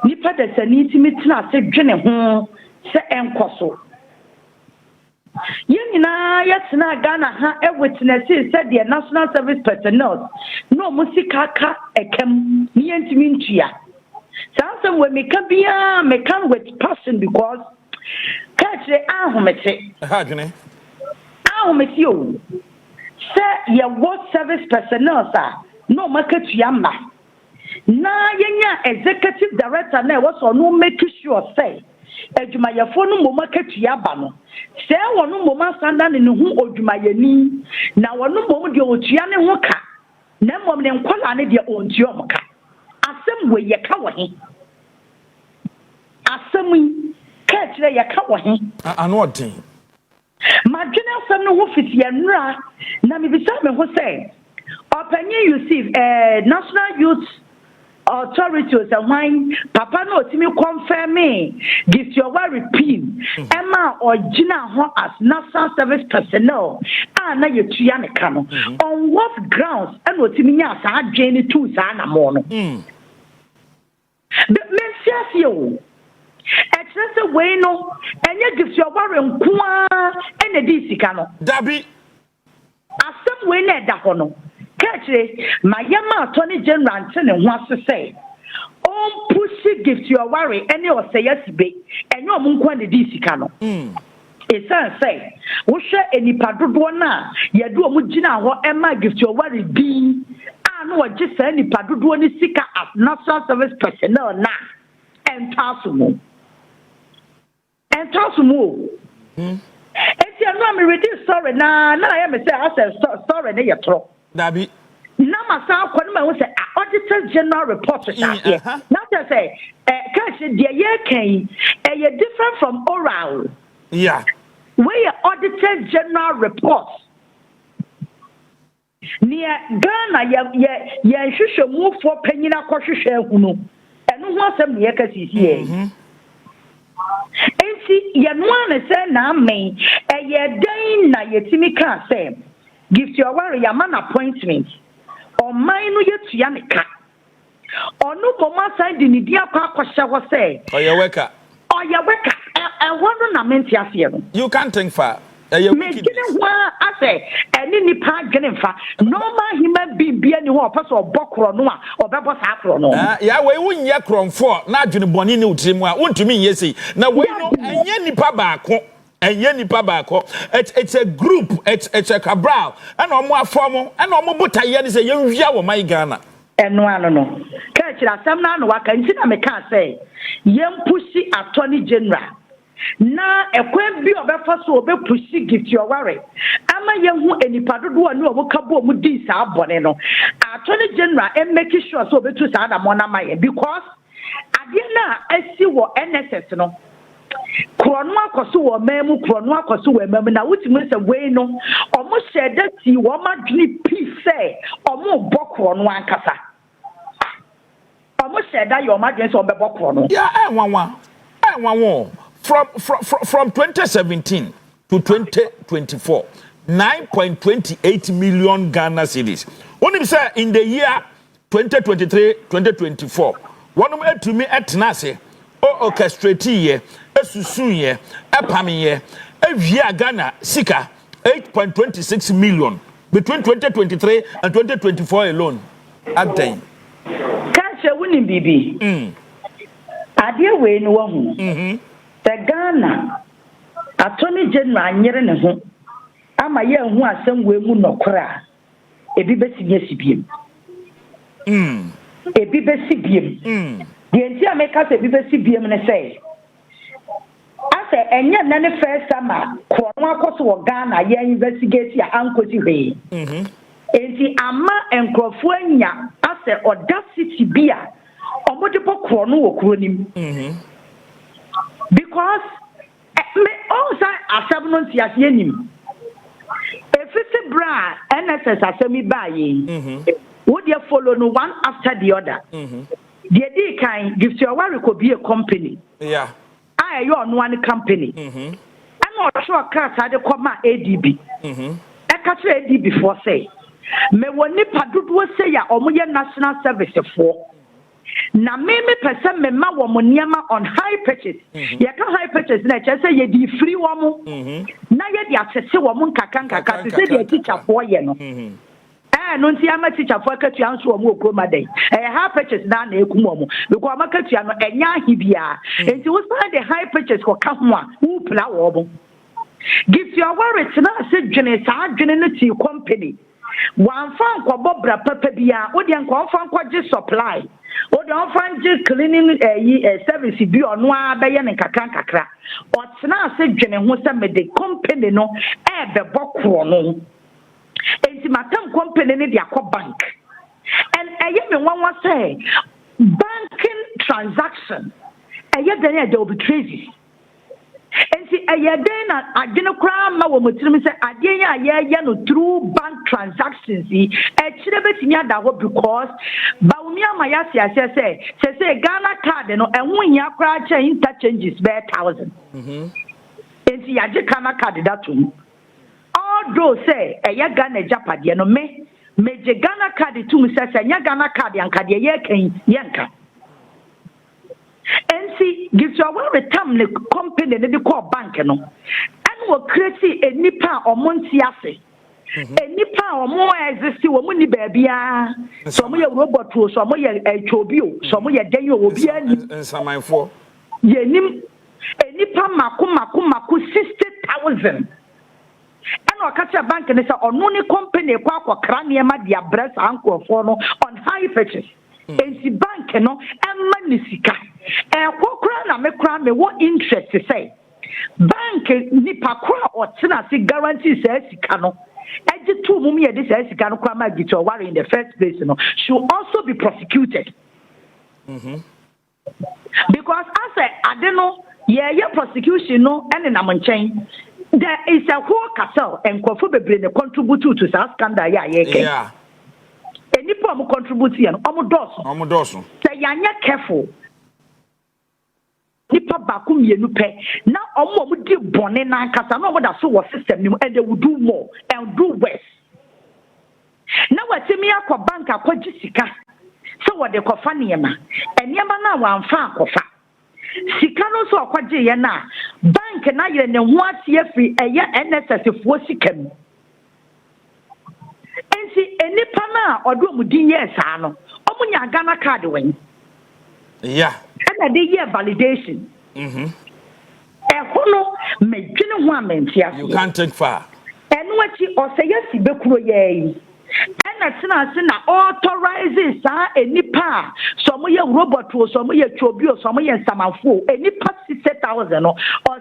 Nipa de Sanitimitra said Jenna home, say Encoso. Yenina yet na Ghana ha witness said the national service personnel no musikaka ekem ni entimintia. Something when me can be me can with passion because catch the ahomete. Hagene. Ahomete yo. Say your what service personnel sir no market yamba. Na yenya executive director na was on no make sure say Ejumayafo no mo market yaba no se wono mo ma sanda ne hu ojumayani na wono mo de otua ne ho ka na mom ne nkola ne de ontua mo ka asem we ye ka wo he asem ka kire ye ka wo he ano odin madwene asem no ho fiti enra na me bisa me ho say opanye you see national youth authorities and wine papa no timi confirm me Gifty Oware pin Emma or Gina ho as national service personnel na yetua ne ka no on what grounds and otimi nya sa adwene tu sa na mo no the mensiase o excessive way no enye Gifty Oware nkoa ene di sika no dabi asem we na da ho no Catchy, my Yama Attorney General Anthony wants to say, oh, pussy Gifty Oware, and you say yes, be, and your moon the DC cano. It's say, we share any padudona, ya do a mujina or Emma Gifty Oware be, I know just any padudoni seeker as national service personnel now, and Tasumo. And Tasumo. It's your name, reduce sorry, now I am a say, I said, sorry, they are true. Dabi. Nama sa kwani we say Auditor General report here. Now they say catch the year can different from oral. Yeah. Where Auditor General report. Near Ghana ya shusho move for penyina kwahwehwe hunu. Eno ho asem ne yakasi here. Enti ye no an say na men dan na yetimi kan say Gifty Oware yaman appointment. Or mine no yetua ne ka. Or no mama sign the nidia kwasha wo say. Or your worker. Or your worker. I want na mentiasie. You can't think far. Me gene wa I say any nipa gene fa. Normal human being be any ho person obokro no a obebo sa afro no. Ya we wonye kronfo na adwene boni ne utrimu a wontumi yesi. Na we no enye nipa baako. Enye nipa baako. It's a group, it's a cabral. And omo afomo, and omo botaye ne say yenhwia wo mai Ghana. Eno ano no. Ka kira asem na no waka nti na me ka say yem pushi Attorney General na ekwan bi obefa so obepushi Gifty Oware ama yehu enipa dodo ne obokabo mu di sa abone no Attorney General make sure so obetu sa na mona maye because ade na asi wo NSS no krono akoso wo memu krono akoso wo memu na wutimu se we no omo shede ti wo madwini peace omo bokrono ankasa omo shede yo madwini so obebo krono from 2017 to 2024 9.28 million Ghana cedis. When say in the year 2023-2024 one of to me etnase o orchestrate ye esusun ye epami ye evia Ghana sika 8.26 million between 2023 and 2024 alone. Abtain can't you win bibi ade we no hu the Ghana Attorney General nyere ne ho ama ye hu asem we mu nokora ebi besinye sibiem ebi besibiem the entire makers ebi besibiem ne say ase enye na ne first time krono akoso wo Ghana ye investigate ya ankosi hwe enti ama enkrofo anya ase audacity bia omodepo krono wo kronim because me also asabno ntiase anim efisi bra NSS asemi baye would you follow no one after the other the day kind Gifty Oware could be a company I you on one company I'm not sure cars had come ADB I catch ADB before say me woni padudu say ya omoye national service for na me person me ma wo niema on high purchase ye ka high purchase na che say ye di free wo mo na ye di asese wo mo nkaka se di teacher for ye no no nti ama teacher for akatua nso wo mo okroma dai high purchase na ekum wo mo because amakatua no enya ahibia enti wo find the high purchase ko ka ho a wo pla wo mo Gifty Oware tena se dwene sa dwene no ti company wan fan ko bobra papa bia wo de nko fan ko gi supply o don fan gi cleaning service bi ono a be ye ne kakra o tena ase dwene ho se me de company no e be bokro no enti matam company ne de akọ bank and eye me wanwa say banking transaction eye then there will be traces enti eye then na adwene kra ma wo mutirim say ade ya no through bank transactions e chire betimi ada ho because bawumi amaya say Ghana card no enwo hia kra cha interchanges be 1000 enti ya je Ghana card that too although say eye Ghana japade no me je Ghana card too me say nya Ghana card yanka de ye kan yanka NC Gifty Oware tam ne company ne de call bank no and wo create a nipa omonti ase a nipa omo exist wo mu ni ba bia so mo ye robot o so mo ye chobi o so mo ye den o obi ani nsamanfo ye nim a nipa mako 60,000 and o kacha bank ne say ono ne company kwa akokra ne ma dia breast ankofo no on high purchase NC bank no emma ni sika kwokra na me kra me what interest say bank nipa kra o tena se guarantee say sika no eje tu mum ye de say sika no kra ma Gifty Oware in the first place no should also be prosecuted because as I don't know ye prosecution no and na monchen there is a whole cartel and kwofo bebre ne contribute to that scandal ye any problem contribute here omo doso say yanya careful nipa baku mienu pe na omo di bone na nkasa na omo da so wo system nim and they will do more and do worse na watemi akọ bank akọji sika so wo de kofa niema eniema na wanfa akofa sika no so akọji ye na bank na ye ne ho atie free eye NSS fo sika mu ensi enipa na odo mu din yes ano omo nya Ghana card wen and the year validation no medwene ho amentia you can't take far enu achi o say yes bekuro ye and na tena se na authorize sa enipa so some ye robot or some ye chobio, some ye samafo, any past 60,000 or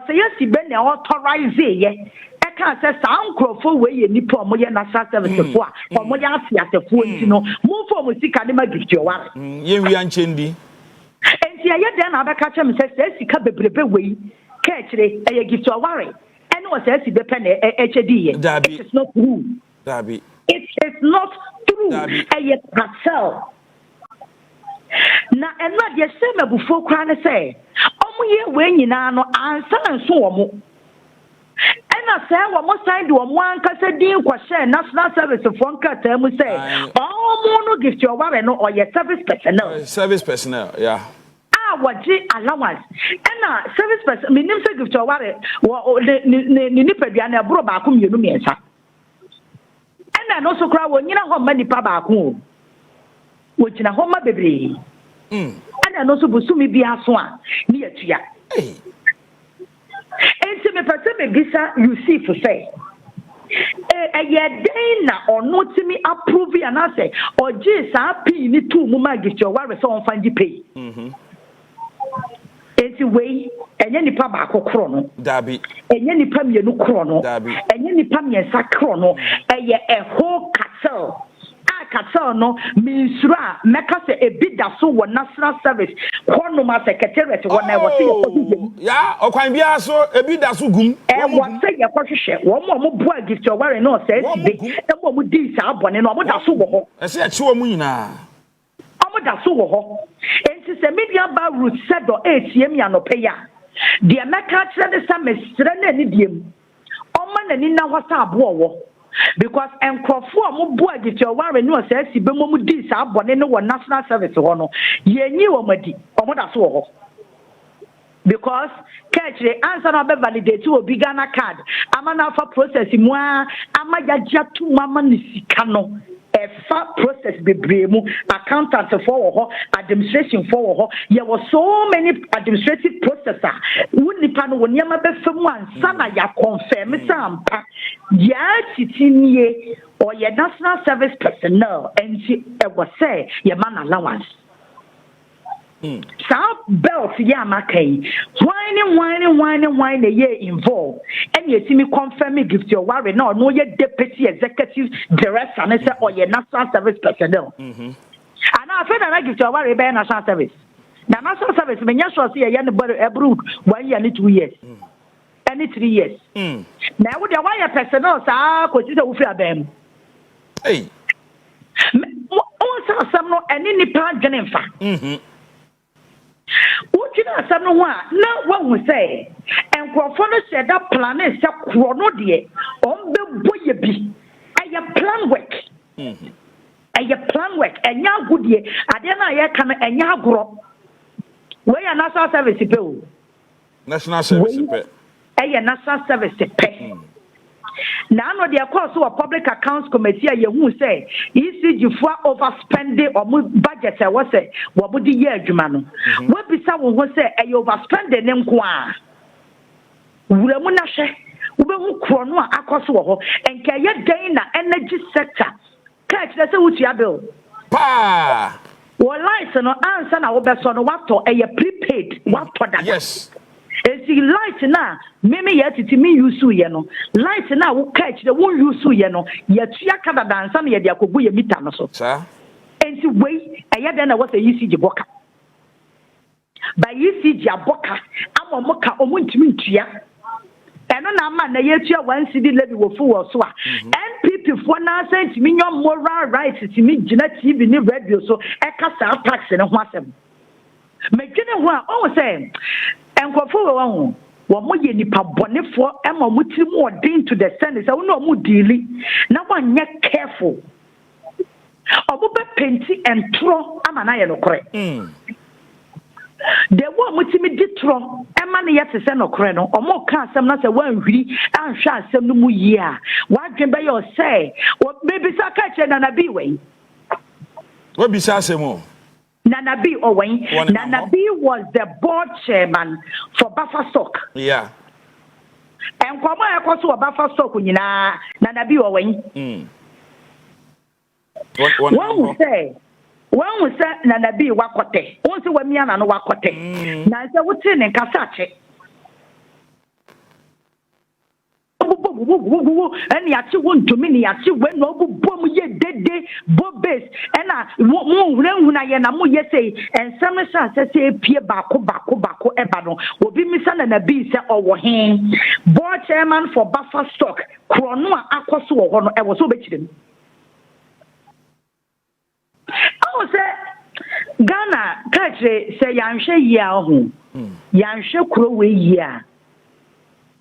say yes, he been authorized ye. I can't say sound crowful way any poor moya national service for moya at the phone, move for music anima gift your one. We unchendi. And see, I then have a catcher says, he can't be way, catch it, a gift your worry. And what says he depend HD. It is not true. Dabi. It is not true. A yet parcel. Now, and what you say before crying say, ye when you know answer and so more. And I say, what must I do? One can say, dear question, national service of one cat, and we say, oh, no, gift your warrant or your service personnel. Service personnel, yeah. What allowance and service person, meaning gift your warrant or the Nipediana Brobakum, you know me, sir. And I also cry when you know how many pabakum, which in a home baby. And I also Busumi be a swan near to ya. And to me, person, visa you see for say. A year day or not to me approve and I say, or just a P need 2 mumma gift your warrant on find the pay. It's a way, and any pabako chrono, Dabi, and any premier no chrono, and any premier sacrono, a whole castle. Castle no means Mecca a bit that so one national service, Cornoma secretariat when I was yeah, or can be also a bit that's gum. And what say your portion? One more boy gives your warrant no says, and what would this happen and what that's so. I said, sure, Muna. That's so. And it's a media bar root said or ATM no paya. The American said the same is Stranidium. Oman and in our star war. Because and Crawford boy get your warrant no says he be momu dis abone no one national service hono. Ye knew omadi, omoda so. Because catch the answer no be validate to obi Ghana card. Amana for process mu amayaja tu mama ni sikano. A fat process be bremu, accountant for administration for there were so many administrative processor. Wouldn't pan when you have someone, sana ya confirm sampa, Yaa Titi or your national service personnel, and she was say, your man allowance. South Belt Yamakay, whining a year involved, and you see me confirm me gift your warrant no your deputy executive director or your national service personnel. And I feel that I give your warrant by national service. Now national service, when you shall see a young boy abroad 1 year and 2 years, any 3 years. Now with your wire personnel, sir, consider who fear them. Hey, also some no any part Jennifer. What you know, some one, not what we say, and Crawford said that plan is a chrono dear on the boy be a plan work. A plan work, and ya good year, I don't come and ya grow. Where your national service bill? National service A national service pay. Now, no, the course of public accounts committee, you who say, ECG for overspending or budget, I was say, what would the year, Jumano? What be someone who say, a overspending them qua? Uremunashe, Ube Krono, Akoswo, and Kaya Dana energy sector. Catch the Utia bill. Pa! Well, lights no answer now, Oberson, what to a prepaid, what product? Yes. And see light now, maybe yet to me use no. Light now will catch the one use no. Yet Yaka dance and yet Yakubu Mitano so. Sir. And see wait, I had then I was a UCG boka. By UCG boka, I'm a mocha omuntia. And on a man, a year 1 CD levy will full or so. And people for now sent me your moral rights to me, Jeanette TV, new radio, so I cast our tax and a wasem. Making one, oh, saying. And for one ye nipa bone for Emma muti more din to the sense. I will not more dealy. Now one yet careful. Obupe penti and tro amanaya no correct. The one muti did tro Emma yet to send no creno or more cast some not a one we and shall some no year. What can by your say? What maybe Sakacha and a be way? What besides more? Nana B. Owen. Nana B. was the board chairman for Buffer Stock. Yeah. And come on, also a Buffer Stock, Nana B. Owen. One would say, One was said Nanabi Wakote, also when Miana no Wakote. Now, I would say in Casache. And yet you want to mini as you went no boom ye dead day, bob base, and I won't I say, and some say, Pierre Bako, Ebano, will be missing and a beast or him. Board chairman for Buffer Stock, Kronoa Aquasu, or I was so bitching. I say, Ghana, catch say, Yansha Yahu, Yansha Crowe ya.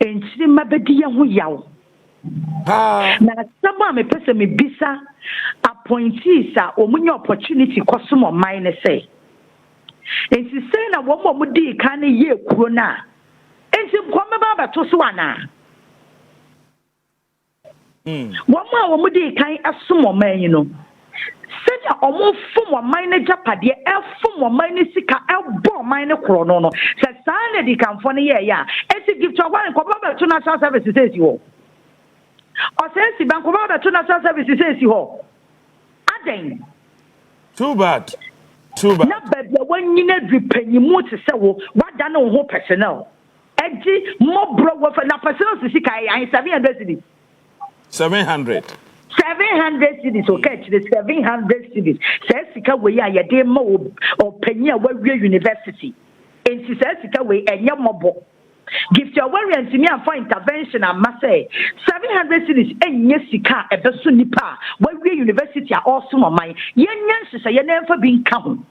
And see my baby who yaw. Now, someone may person me bisa appointees are only opportunity customer mine say. And she say na one more mudi can ye krona. And she come about to Swana. One more mudi can assume man, you know. Said a almost from one mine Japadia, el from one mine sika, el bo mine chrono. Said Sandy can funny, yeah. And she give to one and come over to national services, says you. Or says the bank over to national services, says you. Adding. Too bad. Too bad. Not bad, when you need to pay you more to sell what done on whole personnel. Edgy, more broke for na personnel to see I 700 700. 700 cities, okay, the 700 cities. Says Sika way a demo or Penya Warrior University. And she says Sika way a Yamobo. Gifty Oware and to me for intervention, I must say 700 cities and yes, Sika a Besunipa, Warrior University are also on my young say you never been come.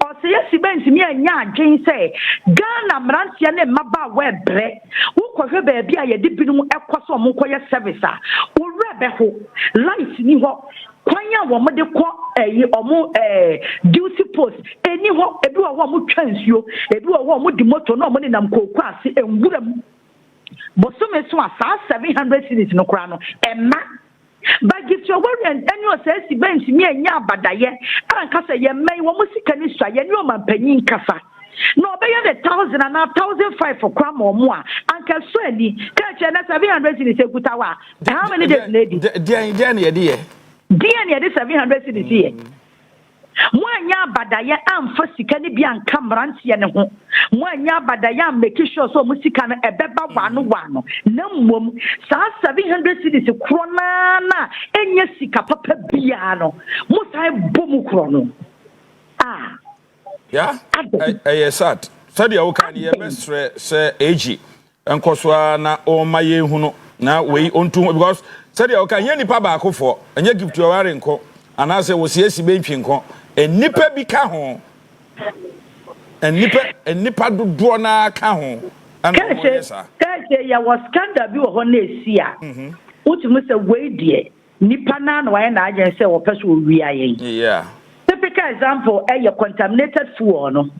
Or say yes, he went to me and Yan Jane say, Ghana Mrantian and Maba web bread. Who could have baby a dipinum equaso Mokoya service? Or Rebeho, lights ni ho, Quanya woman de qua duty post, any ho, a do a woman trans you, a do a woman de motor no money nam co quasi and woodam. But some is 700 cities no crano, and ma. But Gifty Oware and you says the bench me and Yabadaye, and Cassa ye may one music and you man penny cassa. No, pay the 1,000 and 1,005 for crumb or more. Uncle Swendy, catch and 700 cities a good hour. How many days, lady? Dear. Dear, 700 cities here. One Yabadaye am for Sikanibian Camrancy and home. One Yabadaye make sure so Musican a beba one. No mum, 700 cities of Cronana, and yes, Sika Papa Biano. Must I boom chrono? Ah. Yeah, I sat. Study our can ye best say AG and Coswana or my huno. Now we on to because study our can ye nipa back for and ye give to your arenco and as I was yes, baby and nipper be cajon and nipper do drona cajon. And I was scandal on this year. What must a way, dear? Nippana, why and I just say, or person we are. Yeah. Typical example, your contaminated fuel, no?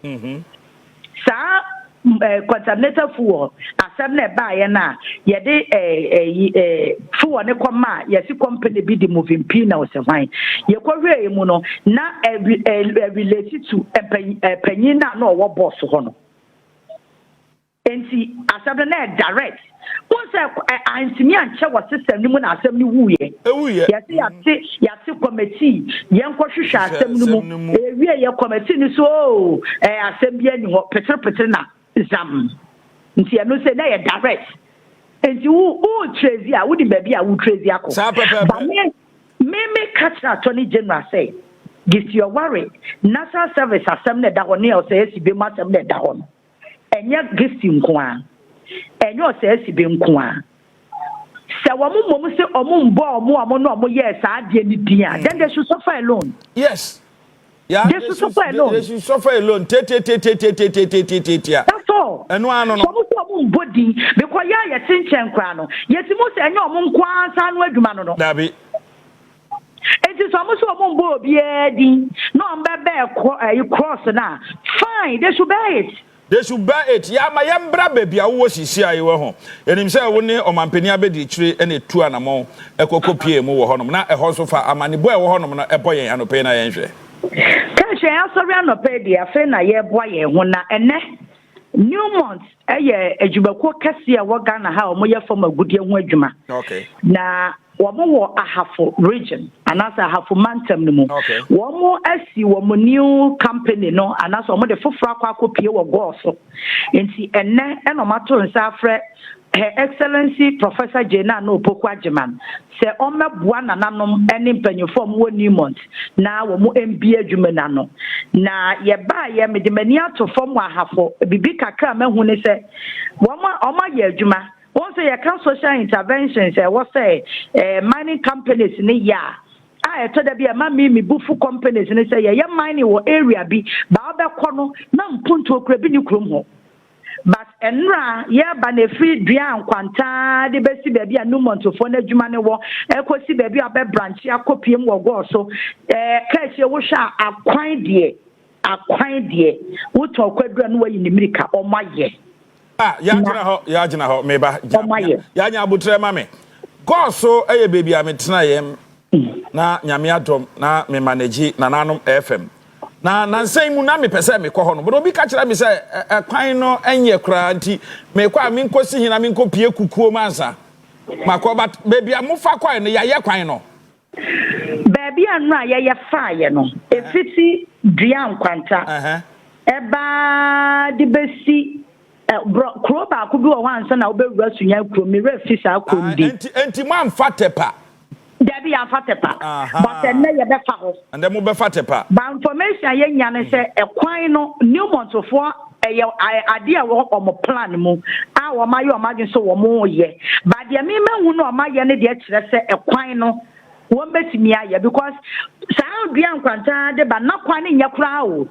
Contaminated fuel. As I'm not buying now, yeah, they fuel ne come yes, you company be the moving pin or something. You go very mono, not related to a penina, no, what boss on. And see, as I'm not direct. Once I see me and check what system you want to woo ye. Yati committee, young Koshisha, we are committee so assembly and what Petrina Zam. And see, I know say they are direct. And you trace ya, wouldn't baby, I would trace ya. But me catch Attorney General say, Gifty Oware, National Service Assembly that one near says you be much that one. And yet Gifty Kwan. And you say, Sibim. So, a woman say, or moon ball more, yes, I did. Then they should suffer alone. Yes. Yeah, they should suffer alone. They should suffer alone. That's all. And one on body because ya Sinchan Crano. Yes, you must say, no, Moon Quan, San Dabby. It is almost a moon bob, yeah, no, I'm bad, you cross now. Fine, they should buy it. They should buy it. Ya my yambra baby, I was here. You were home. And himself, one day, or my penny abedi tree, and a 2 animal, a cocoa more honor, not a horse of a money boy or honor, a boy and a penny. Can she also run a pay a friend a year boy and new months a year, a jubako cassia, what Ghana, how more from a good young wajuma. Okay. Now, Womo ahafo region anasa ahafo mantam no mu okay womo asi womo new company no anasa womo de foforo akopie wo go so enti enne enomato nsa afre Her Excellency Professor Jena no Opoku Ajiman se omeboa nananom ene mpanyefo mo Newmont na wo mo MBA adwuma no na ye ba ye mede mani ato fom ahafo bibi kakra mahu ne se wo ma ye adwuma won say ye can social interventions wo say mining companies ne ya I told them, "Mammy, me bufu companies," and they say, "Yeah, mining or area be ba obekọ no na mpuntu okra bi ni krom ho." But enra yeah ban a free dua nkwanta de besi baby a numontofo na adwuma ne wo ekosi baby abe branch akopiem wo go so ka hie wo hwa akwan de wo to kwadura no wayi ne mirika omaye ya jina ho meba ya nya abutre ma me go so eye baby a metena yem na nyame adom na me manage na nanom FM na nansan mu na me pese me kɔ hɔ no but obi ka kyerɛ me sɛ kwan no enye kra nti me kɔ a me nkosi hina me nkopie kukuo mansa makɔ but baby amufa kwan no ya kwan no baby anu a ya fa ye no efiti dua nkwanta eba de besi kro ba ko bi wo hansa na obewura sunya kro me refi sa kondi enti man fatepa Debbie and Fatepa, but then they are better. And then move Fatepa. But information, young say a quino, Newmont of four, idea work on a plan. Our my imagine so more ye. But the amendment who know my yanny yet, say a quino, won't bet me because sound young quantity, but not quite in your crowd.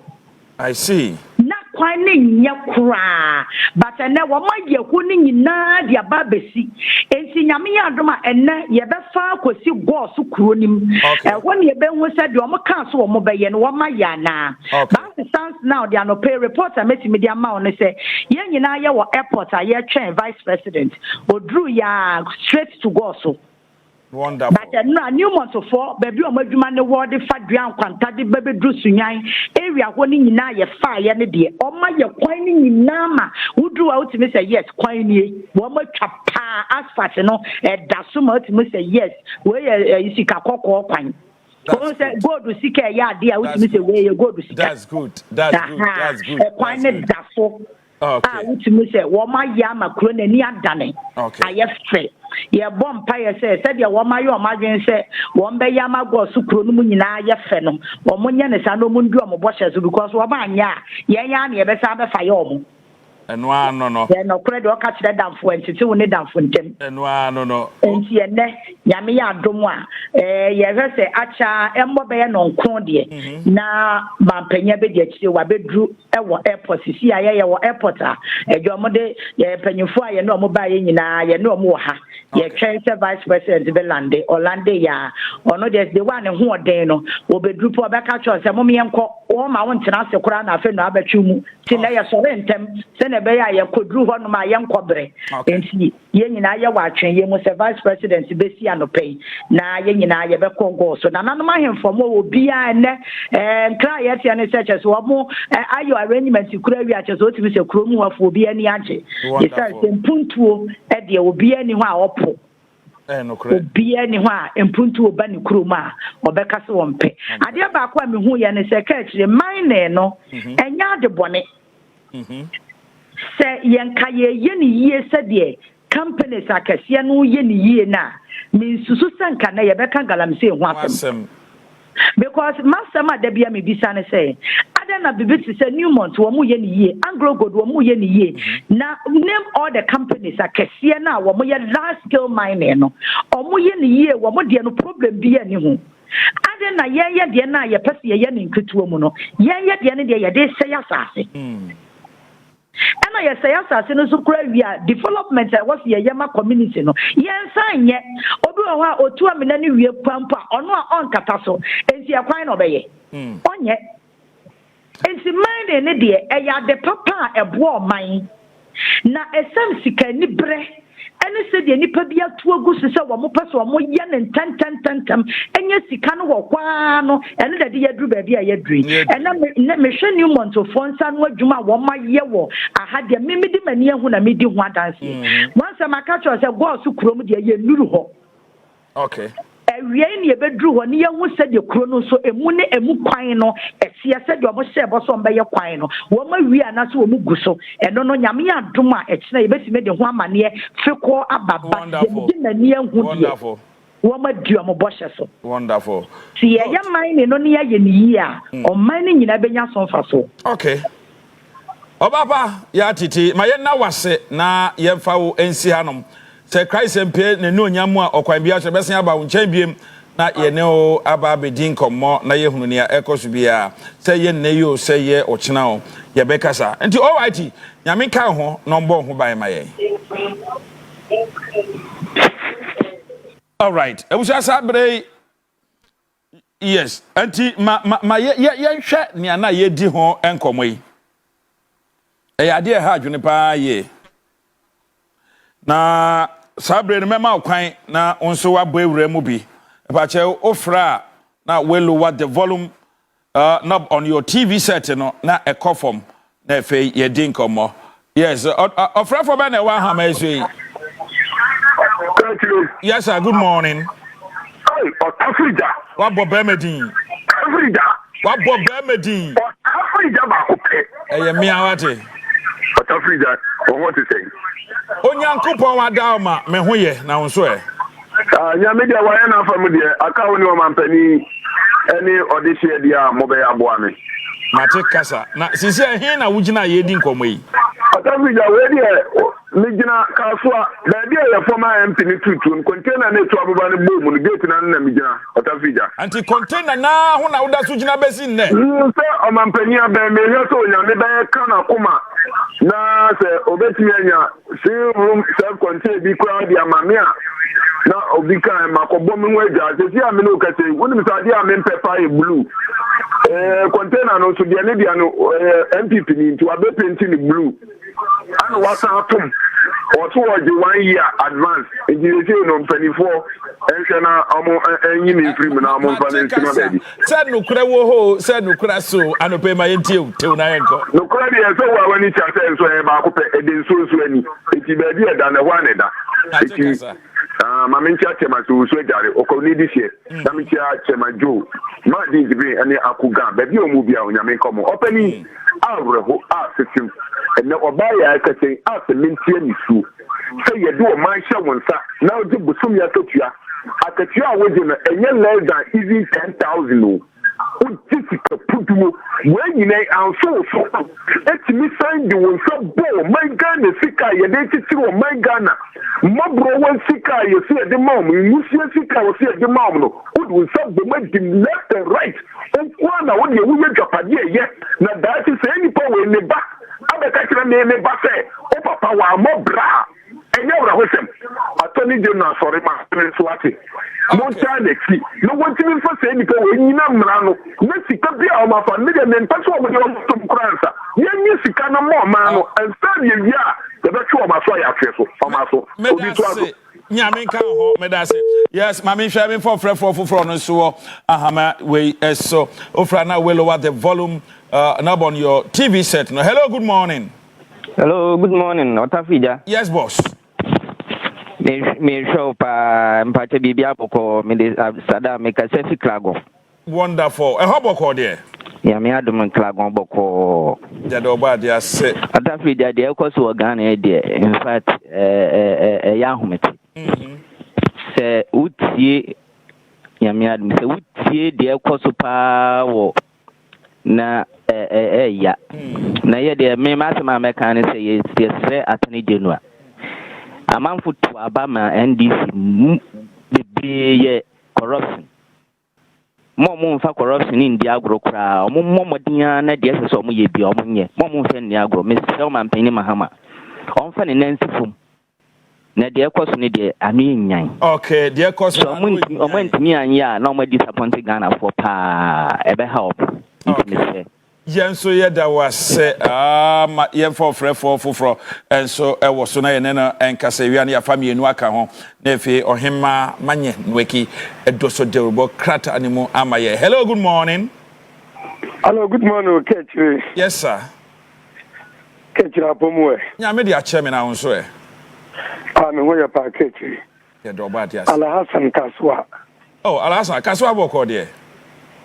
I see. Not quite in your crowd, but I never mind your winning in Nadia Babesi. And see Yamia Doma and Yabefa could see go so crooning. And when you been was said, you're council or mobile and one my yana. But the sounds now, they are no pay reports. I met me the amount and say, Yan Yanaya or airport, I hear chain vice president or drew ya straight to go so. Wonderful. But no Newmont of four, baby, or Majumane ward, the fat ground, quantity, baby, drew Sunyan, area winning in a fire, and dear, or my quining in Nama, who drew out to me say, yes, quiny, one more chapa, as fast, and Dasuma to me say, yes, where you see Kakoko quine. Go to seek a yard, dear, which me say, where you go to see. That's good. That's good. A quine Dasso. Ah, which me say, well, my yama crone and near Danny. Okay. I have straight. Ye bomb pie said ya wama yo imagine say one be yama go sukro no nyina ye fe no o munye ne sa no mundu o mo boshe so because wo ba anya ye nya na ye be sa be fa ye o mo eno ano no ye no kure de o ka kire damfo entiti wo ne damfo ntem eno ano no enti ye ne nyame ya adom a ye hwe se acha embo be ye no nkon de na mampanya be de akire wa bedru e wo airport si ya ye wo airport a ejo mo de ye panyufo a ye no mo ba ye nyina ye no mo ha ye train vice president be lande orlando ya ono there's the one who odin no obedru po be ka cho se mo me enko wo ma won tena se kura na afa no abatwu mu ti na ye sore ntem se na be ya ye kodru ho no ma ye enkobre enti ye nyina ye wa atwen ye mo se vice president be si anopai na ye nyina ye be kongo so na nanom ahemfo mo obi a ne nkra ye tia ne searches wo mo ayo arrangement kura wi ache so timi se kuro mu wafo obi ani age ye say mpuntuo e de obi ani ho a opo obi ani ho a mpuntuo ba ne kuro ma obeka se wonpe ade ba kwa me hu ye ne se ka kire mine no enya de bone se yenka ye ni yie se de companies akase no ye ni yie na me susu sanka na ye beka galamse ho asem because Mustapha de bia me bisa ne say na bibiti say Newmont wo mu ye ni yie Anglo Gold wo mu ye ni yie na name all the companies akese na wo mu ye large scale mining no o mu ye ni yie wo mu de no problem bi ani ho ade na ye de na ye pese ye ni nketuo mu no ye de ne de ye de say asase ana ye say asase no so kura wi a development was ye yema community no ye nsan ye obi wo ha otu amena ni wi pampa ono a onkata so enti akwan no be ye onye enti mine ne de eya de papa ebo man na esam sika ni bre ene se de nipa bia to agusu se wo mo peso mo ye ne tantantantam enye sika no wo kwa no ene de ye dru ba bia ye dru ene me hwe Newmont fo nsa no adwuma wo ma ye wo aha de me di mani ehu na me di ho adanse once maka cho se go su krom de ye nuru ho Okay. Ewie ni ebedru ho ne yehu se de kuro no so emu ne emu kwan no esie se de omo shebo so mbe ye kwan no wo ma wi ana so wo mu gu so eno no nyame adom a ekina yebesime de ho amane feko ababa de na ne ehu de Wonderful. Wo ma di omo boshe so Wonderful. Si ye man ne no ne ye ni yi a o man ne nyina benya so fa so. Okay. Obaba Yaa Titi ma ye na wase na ye fa wo ensi hanom se Christ mpe ne no nyamu a okwan bia so besen aba wo nchen biem na ye ne o aba bedin kommo na ye hunu ne a ekoso bia se ye ne yo se ye ochina o ye bekasa enti alright nyame ka ho no mbo ho ban ma ye. Alright ebusa sabre yes enti ma ye hwe ne ana ye di ho enkomo yi ade ha adwene pa ye na sabre no mema kwan na onso wabo ewura mu bi ba che ofra na we lower the volume knob on your TV set no na e form na fe ye din komo yes ofra for be na wa ha ma so yi. Yes sir, good morning. Hey, Africa. What bo be medin? Africa. What bo be medin? Africa ba ko pe. Eh me awate. Africa, what to say? Onyankopon wada ma me ho ye na won so e. Nya media wa na fam de aka woni o mampani eni odihye dia mo be aboa me. Mate kasa na sisi ehin na wugina ye di nkomo yi. Africa we de migina kasua da dia ya former MP ni tutu container na etu ababa ne bom no gate na migina Africa. Anti container na ho na woda so gina besi nne. So o mampani abe me he so nya me be kana kuma na se obetimi anya si room self contained bi kwa dia mamia na obika makobo me nwaja se si amene okate woni mi sa dia me pepa e blue container no so dia ne dia no MPP ni nti abe painting ni blue and wasa atom or towards 1 year advance you know 24 and na amo enyi ni free na amo fane ntino baby said no kura wo ho said no kura so anope ma yentie tew na yenko no kura bi so wa wani cha say so e ba ko pe edin so ani eti baby e da na wa ne da eti ma mencha chema so jare o ko ni this year na mencha chema jo ma di bi ani akuga baby o mu bia onyame komo opani awreho a system and obaya akate a sementie ni su say ye do man sha wonsa na oji busum ya totua akatua woje na enye less than even 10,000 o utisika puduo we nyina anso so etimi sign the wonsa bo my Ghana sika ye de titi o my Ghana mabro won sika ye se de mam musie sika wo se de mam no wonsa bo ma di left and right o na wo de wo ye japade ye na that say any power in the back abeka kira ne ba se o papa wa mo bra enye wura hosem atoni je na sorry ma so ate mo cha de ki no want me for say nipa we nyina mra no na sika bia o ma fa ne de men paso o de o tum kransa ye nyi sika na mo ma no instead ye bia de be twa ma so ya twe so o ma so obi to aso nyame nka ho medase yes mami hwa me for frefo no so ahama we so ofra na we lower the volume now on your TV set no hello good morning. Hello, good morning. Otafija. Yes, boss. Me show pa mpache bibia boko me sada me ka sefi klago. Wonderful. How boko there? Ya me adum klago boko. Jado ba dia se. Otafija de ekoso Ghana de. In fact, ya humeti. Se utie ya me adum se utie de ekoso pa wo na ya na ye de me masema meka ne se ye sre atani genua amanfo to abama NDC bebre ye corruption mo fa corruption in dia agro kra mo modin na de se so mo ye bi o mo nye mo fa ni agro me se man pani Mahama on fa ne nansi fum na de ekoso ne de ami nyan okay de ekoso so mo ntimi anya na mo disappoint Ghana for pa ebe help Yenso yeda was ma yen for frefo and so e was so na yen na enkasa wi an ya family nu aka ho na efe ohema manye nweki edoso derbo krata animu amaye. Hello, good morning. Hello, good morning, Ketri. Yes, sir. Ketri apomwe. Nya me dia chairman na unso e. Me wo ya pa Ketri. Yeah, Robert, yes. Alhassan Kaswa. Oh, Alhassan Kaswa boko there.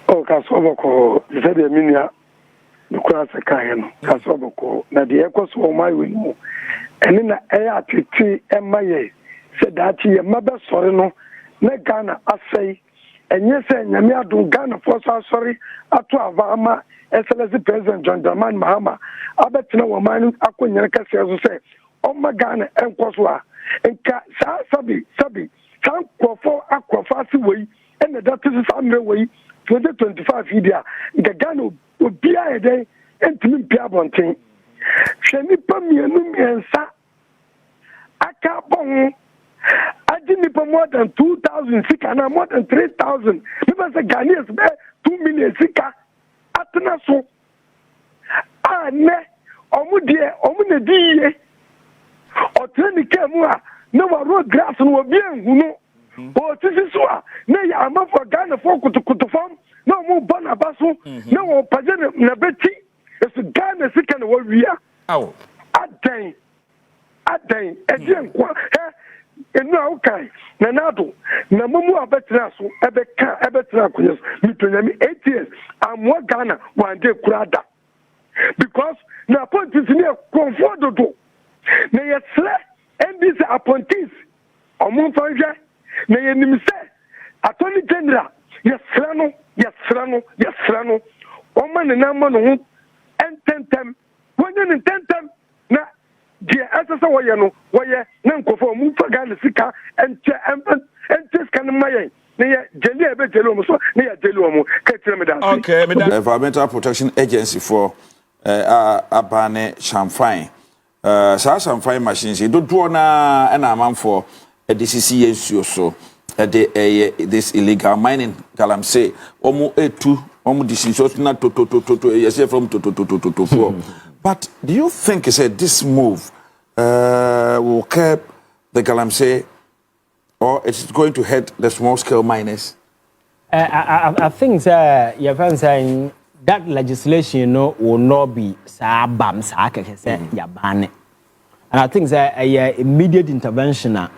Oh, Kaswa boko. The said the minia. The class a kayan. Kaswa boko. Na the echoes for my window. And in the Yaa Titi Ivan Kyei said that he a mother sorry no. Ne Ghana I say. And yes, Nyamia do Ghana for sorry. Atwa Mahama. SLS President John Dramani Mahama. I bet no woman akwa nyaka say. Oh my Ghana and Kwaswa. Nka sabi san kwofo akwofa si wei and that is some way 2025 here the Ghana obia eden entimi pia bonten hwani pa mienu miensa aka bon adi nipa more than 2,000 sika na more than 3,000 people say Ghanaians be 2 million sika atena so ne omu na diye o treni kemu a no road grass no bien hunu o tisi so a na ya amafo Ghana for kutukutu fam no mu bona baso na wo paje na beti esu Ghana sika na wawia awo adan edien kwa enu awkai na nado na mumu abetra so ebetra kunyes mitonyami 8 years amwa Ghana wande kurada because na politics ni comfort do na yesle NDC appointees omun fanje na yenimse attorney general yesra no o man na ma no ententem wonye ententem na die asasa woye no woye na nkofo mu faga na sika ente scan maye na ye jeli ebe jeli omo so na ye jeli omo ka tire me dan okay me dan Environmental Protection Agency for abane champagne champagne machines do na na amanfo DCC ensuo so this illegal mining galamsey omo etu omo decision na to yes from to but do you think this move will curb the galamsey or it's going to hurt the small scale miners? I think your friend saying that legislation will not be bam yabane. And I think that immediate intervention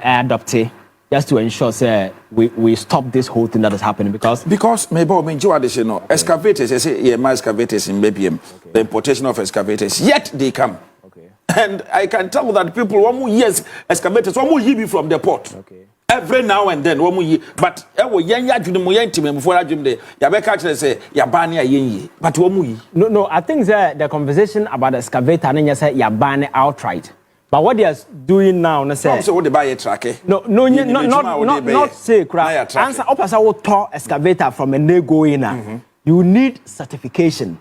adopted just to ensure we stop this whole thing that is happening because maybe excavators they say excavators in BBM the importation of excavators yet they come and I can tell that people one more years excavators one more year from the port every now and then one more year but before say but one more no I think that the conversation about the excavator and say yabane outright. But what they are doing now, no say. So what they buy a track? Not say crap. Answer opposite what tall excavator from a nego in. You need certification.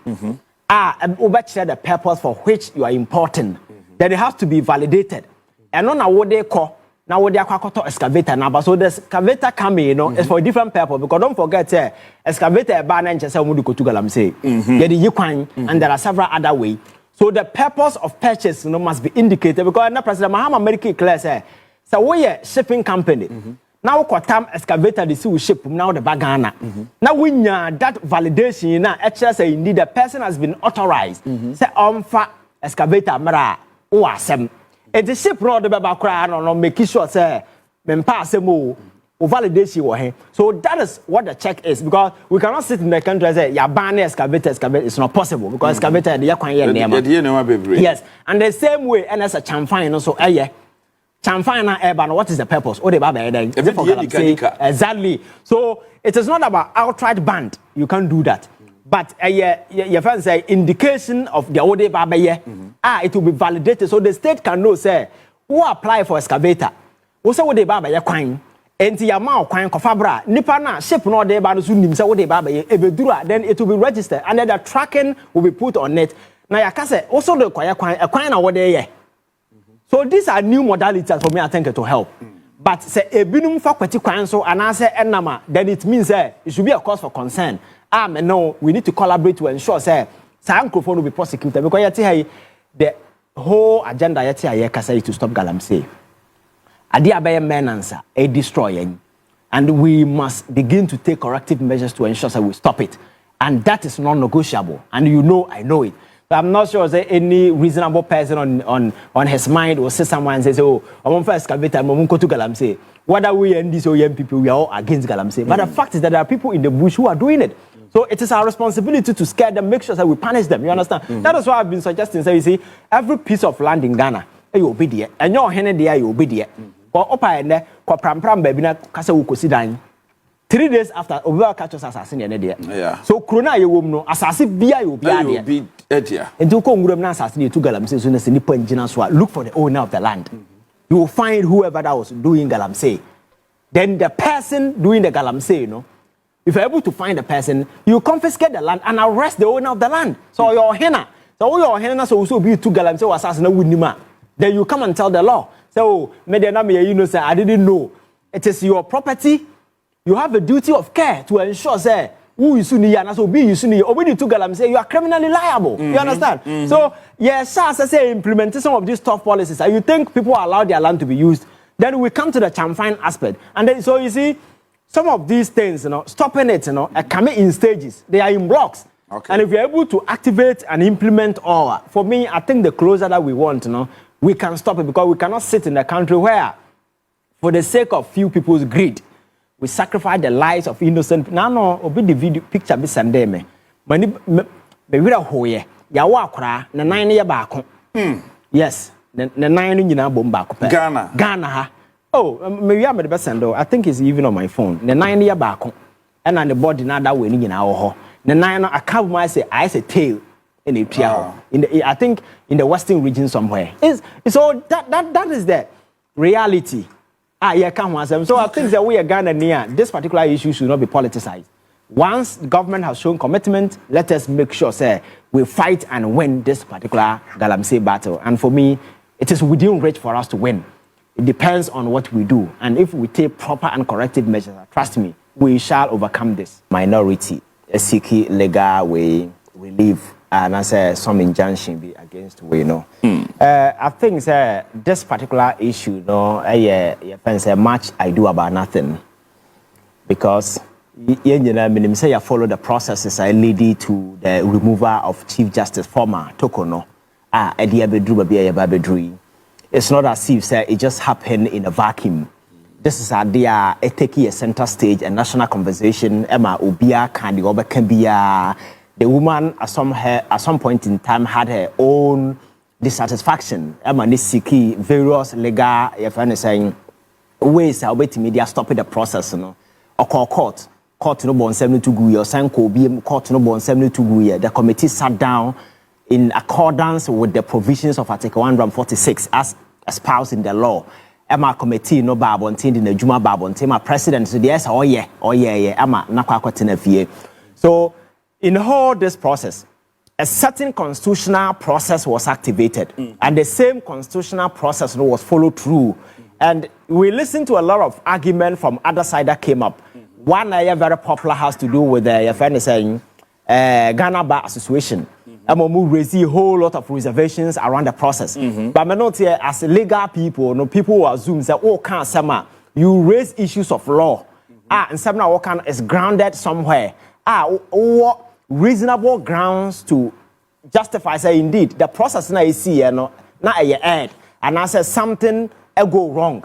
The purpose for which you are importing. Then it has to be validated. And not what they call now what they are called excavator now. But so the excavator coming, is for a different purpose because don't forget excavator ban and just say we go to Galamsey. And there are several other ways. So the purpose of purchase must be indicated because now President Mahama make it clear so we a shipping company. Now Kwatam excavator the sea ship now the bagana. Now we need that validation now actually say indeed the person has been authorized. Say fa excavator mara o asem. And the ship no the babakra no make sure say mempa asemo o validation wo he. So that is what the check is because we cannot sit in the country and say ya ban excavator it's not possible because excavator the yakwan ye nema. Yes, and the same way NSS chamfine so chamfine na urban what is the purpose? O de ba exactly. So it is not about outright ban. You can't do that. But your friend say indication of the ode ba it will be validated so the state can know say who apply for excavator. Wo say wo de ba yakwan enti yama okwan kofabra nipa na ship no dey ba no so nim say wo dey ba ye ebedura then it will be registered and then the tracking will be put on it na yaka say also the kwan na wo dey ye. So these are new modalities for me I think to help but say ebinum fa kwati kwan so anase enama then it means it should be a cause for concern no we need to collaborate to ensure say microphone will be prosecuted because yet the whole agenda yet here kasa to stop galamsey. Adi abaye menansa a destroying and we must begin to take corrective measures to ensure that we stop it and that is non-negotiable and I know it I'm not sure that any reasonable person on his mind will say someone and says, oh, I want first excavator, I'm going to Galamsey. Whether we and these young people, we are all against Galamsey. But the fact is that there are people in the bush who are doing it. So it is our responsibility to scare them, make sure that we punish them. You understand? That is why I've been suggesting. So you see, every piece of land in Ghana, you obey there, and your hand there, you obey there. Or up and there, pram baby na kasa ukosidang. 3 days after, over catch us assassin in there. Yeah. So Krona you no assassin be you be there. And to come with assassin to Galamsey soon as any point look for the owner of the land. You will find whoever that was doing Galamsey. Then the person doing the Galamsey, you know. If you're able to find the person, you confiscate the land and arrest the owner of the land. So your henna. So your henna so also be to Galamsey or assassin with Nima. Then you come and tell the law. So you know, say I didn't know. It is your property. You have a duty of care to ensure, say, who is Sunni and also be you Sunni. Or when you to Galamsey, you are criminally liable. You understand? So yes, as I say, implementing some of these tough policies. And you think people allow their land to be used. Then we come to the chamfine aspect. And then so you see, some of these things, you know, stopping it, you know, are coming in stages. They are in blocks. Okay. And if you're able to activate and implement all, for me, I think the closer that we want, you know, we can stop it because we cannot sit in a country where, for the sake of few people's greed, we sacrifice the lives of innocent people. Now, no, obi the video picture be Sunday me. Mani be wira hoye. Ya wa kra na 9 year baako. Yes, na 9 nyina bom baako pe. Ghana ha. Oh, maybe I'm the best I think it's even on my phone. The 9 year baako. And on the body na that way nyina wo ho. The 9 I can't my say I say tail in the I think in the western region somewhere. It's all that is the reality. Yeah, come on. So I think that we are Ghana near this particular issue should not be politicized. Once the government has shown commitment, let us make sure, say, we fight and win this particular Galamsey battle. And for me, it is within reach for us to win. It depends on what we do. And if we take proper and corrective measures, trust me, we shall overcome this. Minority, seeking legal way, relief, and I say some injunction be against we, you know. I think this particular issue, you know, much I do about nothing. Because you follow the processes leading to the removal of Chief Justice former Torkorno. It's not as if it just happened in a vacuum. This is idea taking a center stage, a national conversation. Emma Ubia can be the woman at some point in time had her own dissatisfaction. Emma Nisiki various legal, if I'm saying ways how to media stopping the process, you know, or call court no born 72 guye or sanko be court no born 72 guye. The committee sat down in accordance with the provisions of Article 146 as espoused in the law. Emma committee no babontin in the Juma babontin. My president said yes, oh yeah, Emma nakwa. So in all this process, a certain constitutional process was activated, and the same constitutional process was followed through. And we listened to a lot of argument from other side that came up. One very popular has to do with the Ghana Bar Association. We raised a whole lot of reservations around the process. But I'm not here as legal people, no people who assume that you raise issues of law. And some is grounded somewhere. Or reasonable grounds to justify say indeed the process now is here no na end and I said something go wrong,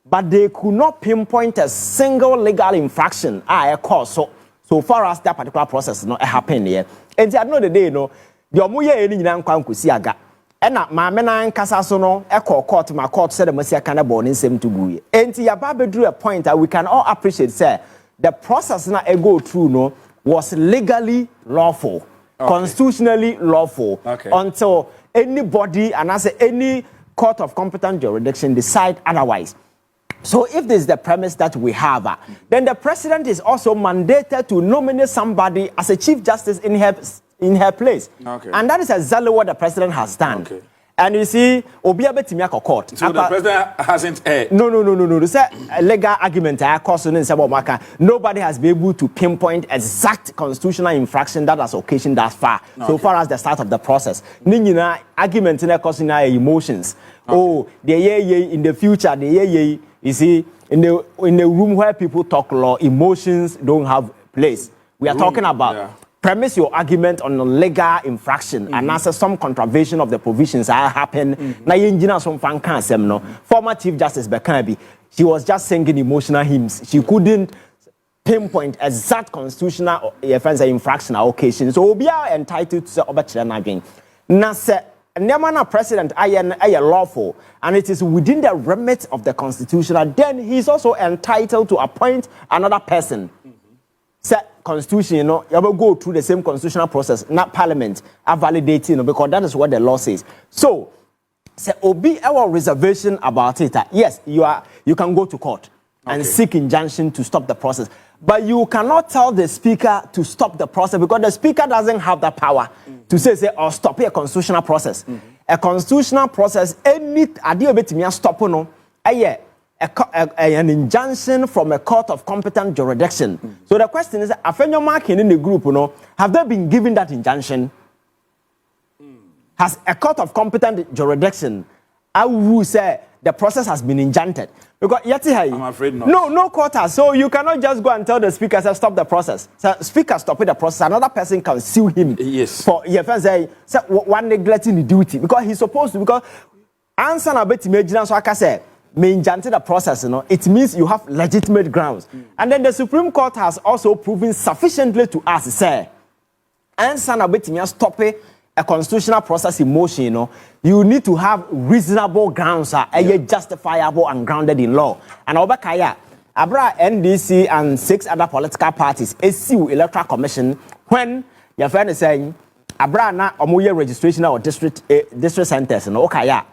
but they could not pinpoint a single legal infraction cause so far as that particular process not happen here. And at the end of the day, no, the omuye any nyina nkwa nkosi aga ena maame na nkasa so no court my court said the masia kana born in same to guye enti ya ba bedru a point that we can all appreciate say the process na go through no was legally lawful, constitutionally lawful, until anybody, and I say any court of competent jurisdiction decide otherwise. So if this is the premise that we have, then the president is also mandated to nominate somebody as a chief justice in her place. And that is exactly what the president has done. And you see, Obiabetimiako court. So the president hasn't heard? No. It's a legal argument. Nobody has been able to pinpoint exact constitutional infraction that has occasioned that far. So far as the start of the process. Argument in emotions. Oh, in the future, you see, in the room where people talk law, emotions don't have place. We are talking about premise your argument on a legal infraction and answer some contravention of the provisions that happen. Na yenjina some fan can sem no. Former Chief Justice Bekabi, she was just singing emotional hymns. She couldn't pinpoint exact constitutional infraction or occasion. So we are entitled to say obachira na se Nemana president aye lawful and it is within the remit of the constitution, then he's also entitled to appoint another person. Constitution, you know, you will go through the same constitutional process, not parliament, validating, because that is what the law says. So, obi our reservation about it. Yes, you can go to court and seek injunction to stop the process, but you cannot tell the speaker to stop the process because the speaker doesn't have the power to say or stop a constitutional process. A constitutional process, any idea bit me stop no, an injunction from a court of competent jurisdiction. So the question is, after marking in the group, have they been given that injunction? Has a court of competent jurisdiction, I will say the process has been injuncted? Because I'm afraid not. No court has. So you cannot just go and tell the speaker, say, stop the process. So speaker stopping the process, another person can sue him. Yes. For say one neglecting the duty because he's supposed to. Because answer na beti imagine so I can say may injunct the process. It means you have legitimate grounds. And then the Supreme Court has also proven sufficiently to us say answer na beti me stop a constitutional process in motion, you need to have reasonable grounds, justifiable and grounded in law. And Obakaya, Abra NDC and 6 other political parties, SU Electoral Commission, when your friend is saying, Abra na omoye registration or district centers, Okaya.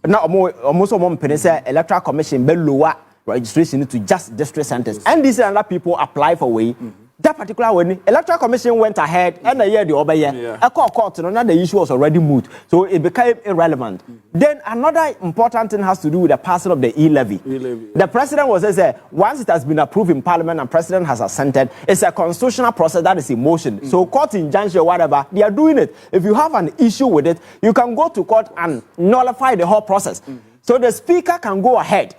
Now almost Electoral Commission be lower registration to just district centers. NDC and other people apply for way. That particular one, Electoral Commission went ahead and a year the other year. A court, the issue was already moved, so it became irrelevant. Then another important thing has to do with the passing of the e-levy. The president was saying, once it has been approved in Parliament and president has assented, it's a constitutional process that is in motion. So court injunction or whatever, they are doing it. If you have an issue with it, you can go to court and nullify the whole process. So the speaker can go ahead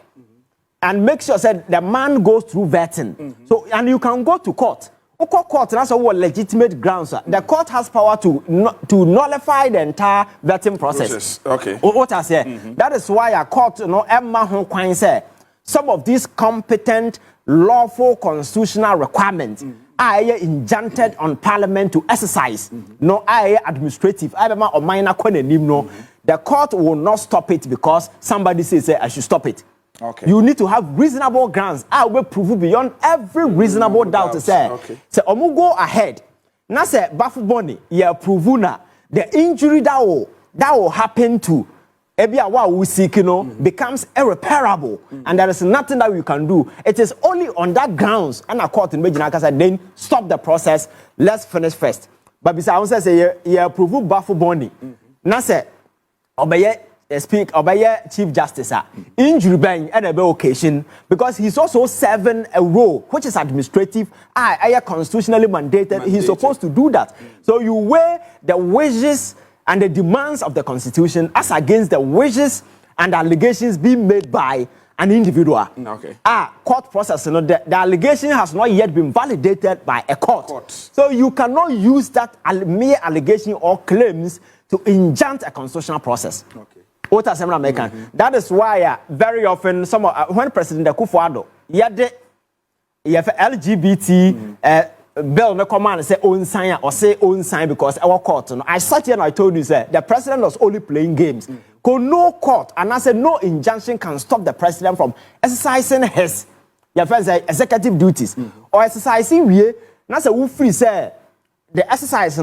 and make sure that the man goes through vetting. So, and you can go to court. Court has all legitimate grounds. The court has power to nullify the entire vetting process. Okay. What I say, that is why a court, Emma Hong say some of these competent, lawful constitutional requirements are injuncted on Parliament to exercise. No, administrative. Or minor. The court will not stop it because somebody says I should stop it. Okay. You need to have reasonable grounds. I will prove beyond every reasonable doubt to say. So omu go ahead. Now say bafu boni ye prove na the injury that will happen to ebia wa we seek becomes irreparable and there is nothing that you can do. It is only on that grounds and a court in Medina then stop the process. Let's finish first. But besides I say ye prove bafu boni. Now say obeye speak obey Chief Justice injury bang at a occasion because he's also serving a role which is administrative. I constitutionally mandated. He's supposed to do that. So you weigh the wishes and the demands of the Constitution as against the wishes and allegations being made by an individual. Okay. Court process. The allegation has not yet been validated by a court. So you cannot use that mere allegation or claims to injunct a constitutional process. Okay. That is why very often when President Akufo-Addo LGBT bill no command say own sign or say own sign because our court. I sat here and I told you the president was only playing games. No court and I said no injunction can stop the president from exercising his executive duties or exercising we. Now say who free say the exercise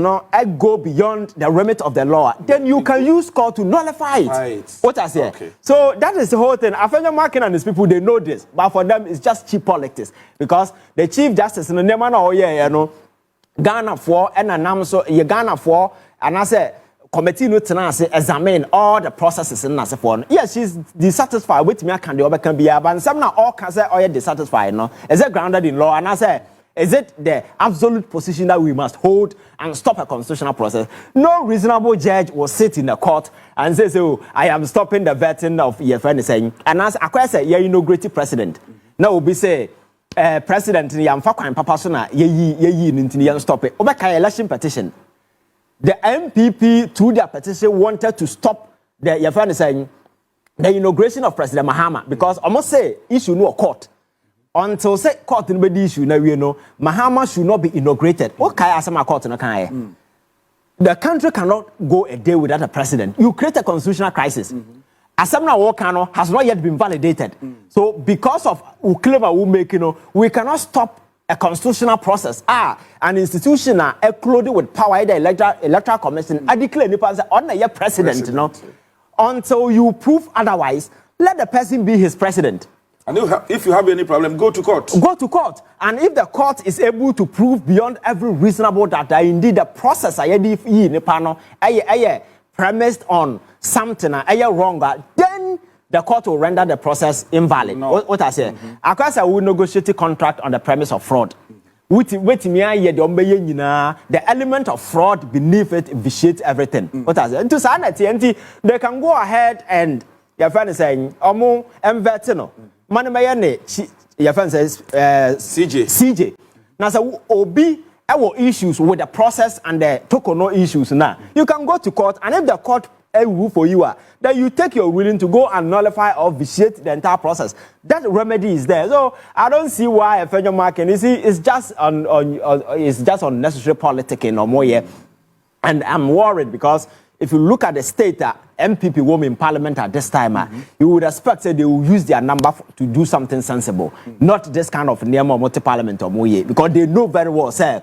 go beyond the remit of the law, then you can use court to nullify it. Right. What I say. Okay. So that is the whole thing. I find marking and these people they know this, but for them it's just cheap politics because the Chief Justice Ghana for and so Ghana for and I say committee no tenance examine all the processes in as for. Yes, she's dissatisfied with me can be but some now all can say oh dissatisfied is it grounded in law and I say is it the absolute position that we must hold and stop a constitutional process? No reasonable judge will sit in the court and say, "So I am stopping the vetting of your friend saying." And as I say, you inaugurated president. Now we say president ni yamfa kwan papa so na ye ntini yan stop it. Obeka election petition. The MPP through their petition wanted to stop the your friend is saying the inauguration of President Mahama because almost say issue no court. Until say court no be issue na we know Mahama should not be inaugurated. Okay, asema court no kan. The country cannot go a day without a president. You create a constitutional crisis. Assemna Wakano has not yet been validated. So because of Uklema we cannot stop a constitutional process. An institution clothed with power, the electoral commission, I declare the president, until you prove otherwise, let the person be his president. And if you have any problem, go to court. Go to court. And if the court is able to prove beyond every reasonable doubt that indeed the process premised on something wrong, then the court will render the process invalid. No. What I say? Because I will negotiate a contract on the premise of fraud. The element of fraud beneath it vitiates everything. What I say? To sanity, they can go ahead and your friend is saying, Mvetino. Your friend says CJ. Now, so Obi our issues with the process and the Torkorno issues now. You can go to court, and if the court rule for you, then you take your ruling to go and nullify or vitiate the entire process. That remedy is there. So I don't see why a federal market it's just it's just unnecessary politicking or more here. And I'm worried because if you look at the state MPP women in parliament at this time, you would expect that they will use their number to do something sensible, not this kind of near multi parliament or more, because they know very well, sir.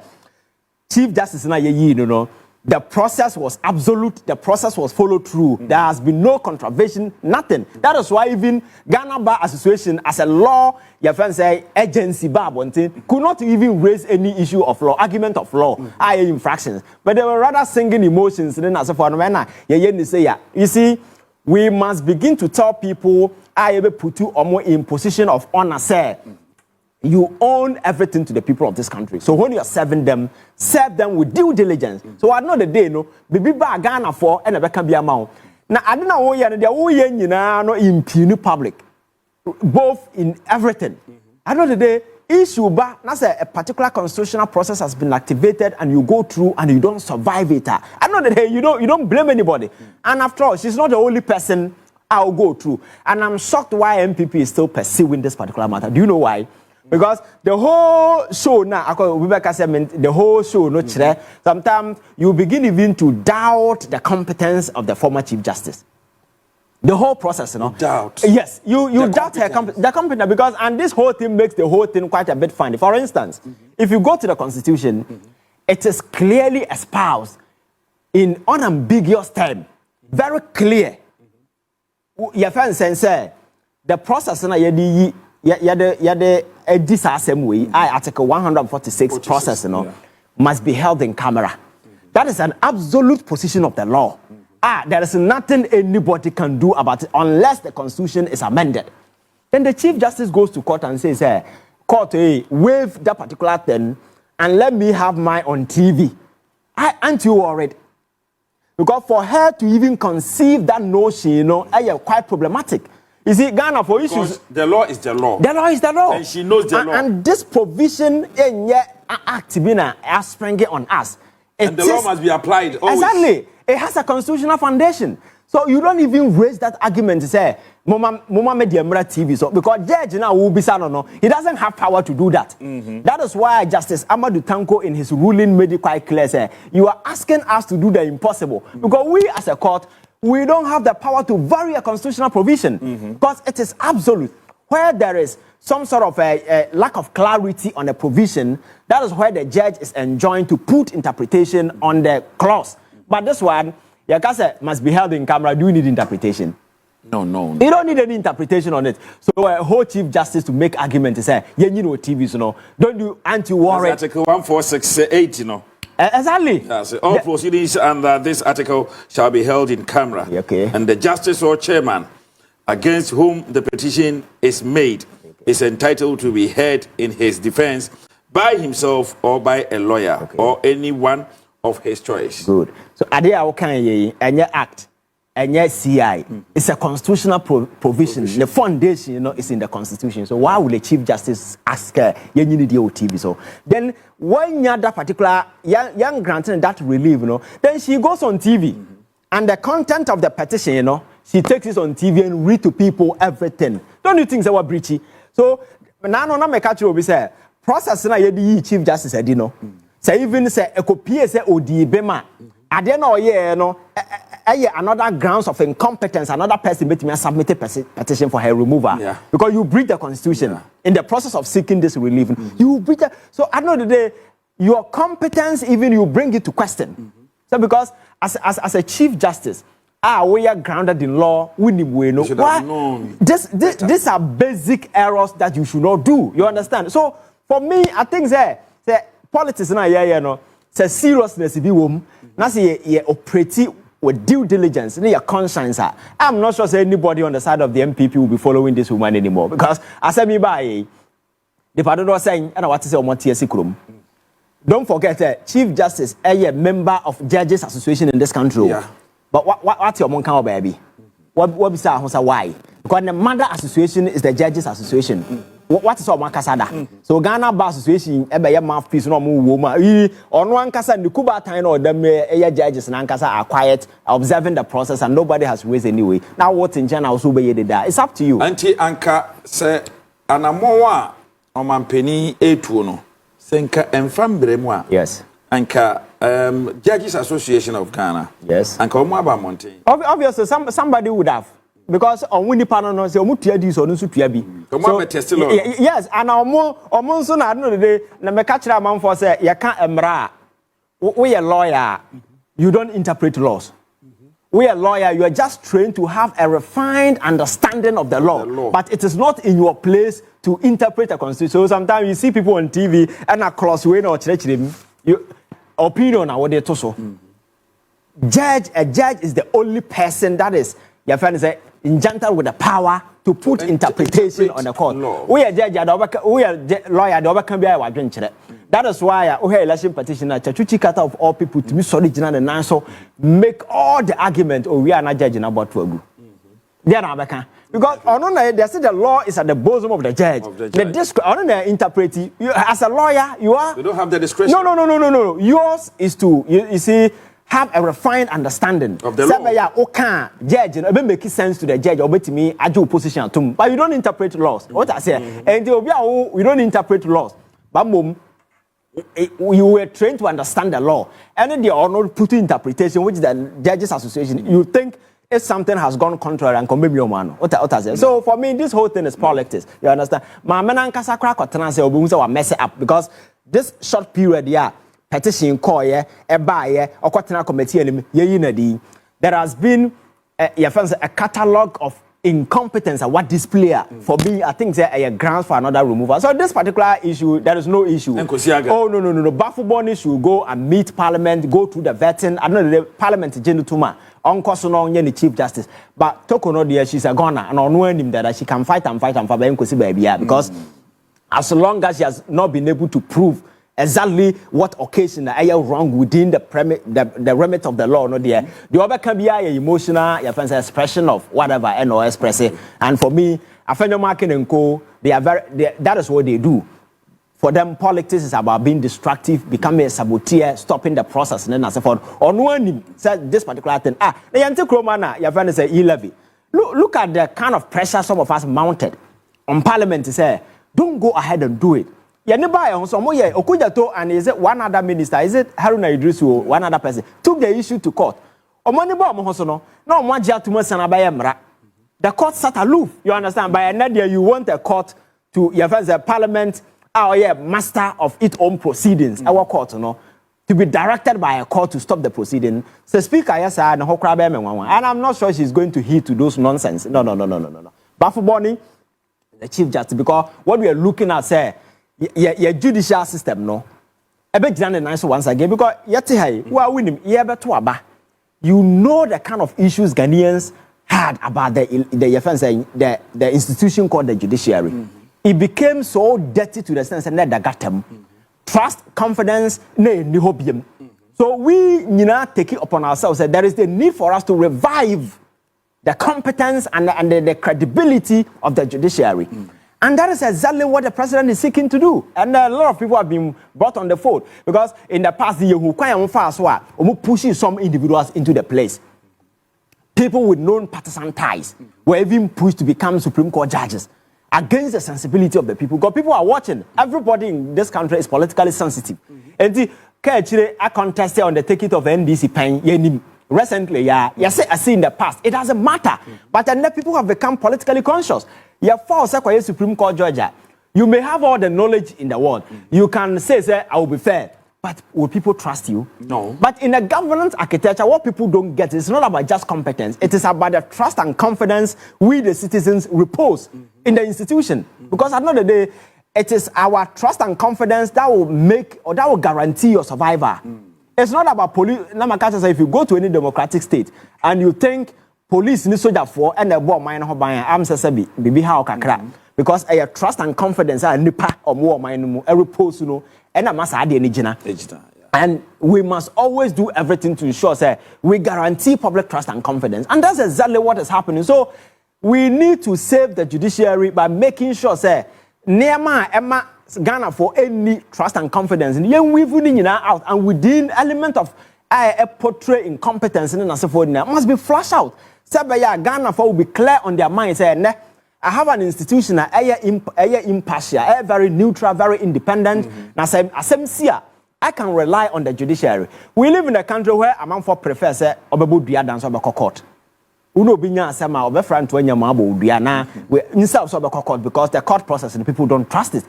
Chief Justice the process was absolute, the process was followed through. There has been no contravention, nothing. That is why even Ghana Bar Association, as a law, your friends say agency bar could not even raise any issue of law, argument of law, infractions. But they were rather singing emotions. Then as for you see, we must begin to tell people I will put you in position of honor, sir. You own everything to the people of this country. So when you are serving them, serve them with due diligence. So I know the day, baby ba Ghana for and a can be amount. Now I don't know no impugn public, both in everything. I know the day issue ba that's a particular constitutional process has been activated and you go through and you don't survive it. I know the day you don't blame anybody. And after all, she's not the only person I'll go through. And I'm shocked why MPP is still pursuing this particular matter. Do you know why? Because the whole show now, the whole show, sometimes you begin even to doubt the competence of the former Chief Justice. The whole process, Doubt. Yes, you doubt the competence because, and this whole thing makes the whole thing quite a bit funny. For instance, if you go to the Constitution, it is clearly espoused in unambiguous terms, very clear. Your friend say, the process Article 146 process must be held in camera. That is an absolute position of the law. There is nothing anybody can do about it unless the Constitution is amended. Then the Chief Justice goes to court and says, court, waive that particular thing and let me have mine on TV. Aren't you worried? Because for her to even conceive that notion, quite problematic. You see, Ghana for issues. The law is the law. The law is the law. And she knows the law. And this provision in act is springing on us. And the law must be applied always. Exactly. It has a constitutional foundation. So you don't even raise that argument to say, Mama Media TV. So because judge now will be he doesn't have power to do that. That is why Justice Amadou Tanko in his ruling made it quite clear. Say, you are asking us to do the impossible. Because we as a court, we don't have the power to vary a constitutional provision because it is absolute. Where there is some sort of a lack of clarity on the provision, that is where the judge is enjoined to put interpretation on the clause. But this one, must be held in camera. Do you need interpretation? No. You don't need any interpretation on it. So a whole Chief Justice to make argument to say, TV, don't do anti-war. Article 146(8), Exactly. Yes, all proceedings under this article shall be held in camera. Okay. And the justice or chairman against whom the petition is made is entitled to be heard in his defense by himself or by a lawyer or anyone of his choice. Good. So, Adia Okan and your act. and yet CI. It's a constitutional provision. The foundation, you know, is in the constitution. So why would the Chief Justice ask you need the OTV? So then when you that particular young granting that relief, you know, then she goes on TV and the content of the petition, you know, she takes it on TV and read to people everything. Don't you think they were breachy? So now no make catch you say process na ye Chief Justice edi no. Say even say a copy say odi bema. Ade na oye no another grounds of incompetence, another person made me submit a petition for her removal. Yeah. Because you breach the constitution. Yeah. In the process of seeking this relief, you breach the, so at the end of the day, your competence, even you bring it to question. So because as a Chief Justice, we are grounded in law, we know. These are basic errors that you should not do. You understand? So for me, I think say politics na no, say seriousness be wom, na say ye operate with due diligence, your conscience. I'm not sure anybody on the side of the MPP will be following this woman anymore. Because as I by the pardon was saying, and what is your don't forget, Chief Justice, a member of Judges Association in this country. Yeah. But what's your monk, baby? What is why? Because the Mother Association is the Judges Association. What is our Makasada? So Ghana Bar Association, a mouthpiece, no more woman. On one casa, the Kuba time or the judges and Ankasa are quiet, observing the process, and nobody has raised anyway. Now, what in China also be there? It's up to you. Auntie Anka say, Anamoa, Omampeni, Etuno, Senka, and Fambremwa. Yes. Anka, Judges Association of Ghana. Yes. Anka Omaba Monte. Obviously, somebody would have. Because on winning panel, say, Omutiadi, so no Sutiabi. Yes, and our son, I don't know the day, Namakacha man for say, you can't emra. We are lawyer, you don't interpret laws. We are lawyer, you are just trained to have a refined understanding of the law. But it is not in your place to interpret a constitution. So sometimes you see people on TV and a cross way or church you opinion on what they told so. A judge is the only person that is your friend say engendered with the power to put interpretation on the court. We are judge, we are lawyer, the other can be our drink. That is why election petitioner, Chachuchi Kata of all people to be solid and answer, make all the argument, we are not judging about Boadu. They are not because they say the law is at the bosom of the judge. The interpreting as a lawyer, you are. You don't have the discretion. No. Yours is to you see. Have a refined understanding of the law. Okay, judge, it make sense to the judge or to me, I do position to but you don't interpret laws. What I say, and we don't interpret laws. But you were trained to understand the law, and then they are not putting interpretation, which is the Judges Association. You think if something has gone contrary and come your man. What I say. So for me, this whole thing is politics. You understand? My man and Kasakra Kotanase or mess it up because this short period, petition call a buyer or quaternary committee there has been a catalog of incompetence and what display for me I think there are grounds for another removal. So this particular issue there is no issue. Oh no. Bafuboni should go and meet Parliament, go through the vetting. I don't know the Parliament Genutuma on Kosono the Chief Justice. But Torkorno there she's a goner and on him that she can fight and for baby because as long as she has not been able to prove exactly what occasion are wrong within the remit of the law, no there. The other can be an emotional expression of whatever and or express it. And for me, I find marking and co. That is what they do. For them, politics is about being destructive, becoming a saboteur, stopping the process, and then as forth. On one said this particular thing. The anti-cromana, your friend say e-levy. Look at the kind of pressure some of us mounted on Parliament to say, don't go ahead and do it. Okujato and is it one other minister? Is it Haruna Idrisu or one other person? Took the issue to court. The court sat aloof. You understand? By another, you want a court to your friends, a parliament, master of its own proceedings. Our court, to be directed by a court to stop the proceeding. So speaker, yes, and I'm not sure she's going to heed to those nonsense. No. Bafuboni, the Chief Justice, because what we are looking at, say. Your judicial system, no. I bet you nice once again because who are winning, you know the kind of issues Ghanaians had about the institution called the judiciary. It became so dirty to the sense that they got them. Trust, confidence, So we take it upon ourselves that there is the need for us to revive the competence and the credibility of the judiciary. And that is exactly what the president is seeking to do. And a lot of people have been brought on the fold because in the past year, we pushing some individuals into the place. People with known partisan ties were even pushed to become Supreme Court judges against the sensibility of the people. Because people are watching. Everybody in this country is politically sensitive. And the a contest on the ticket of NDC pen recently, I see in the past, it doesn't matter. But then people have become politically conscious. You fall Supreme Court judge. You may have all the knowledge in the world. You can say, I will be fair. But will people trust you? No. But in a governance architecture, what people don't get is not about just competence. It is about the trust and confidence we, the citizens, repose in the institution. Because at the end of the day, it is our trust and confidence that will make or that will guarantee your survival. It's not about police. If you go to any democratic state and you think police need soldier for and the bomb mine I'm saying baby how kakra because a trust and confidence are nipa or more mine every post and a mass and we must always do everything to ensure say we guarantee public trust and confidence, and that's exactly what is happening. So we need to save the judiciary by making sure say Nema Ghana for any trust and confidence and then we've out and within element of a portray incompetence and must be flushed out. Ghana for will be clear on their mind say I have an institution impartial, very neutral, very independent. I can rely on the judiciary. We live in a country where a man for professor obebu dua dance obe court. Uno binya asema obe front when your mabo dua na inside obe court because the court process and people don't trust it.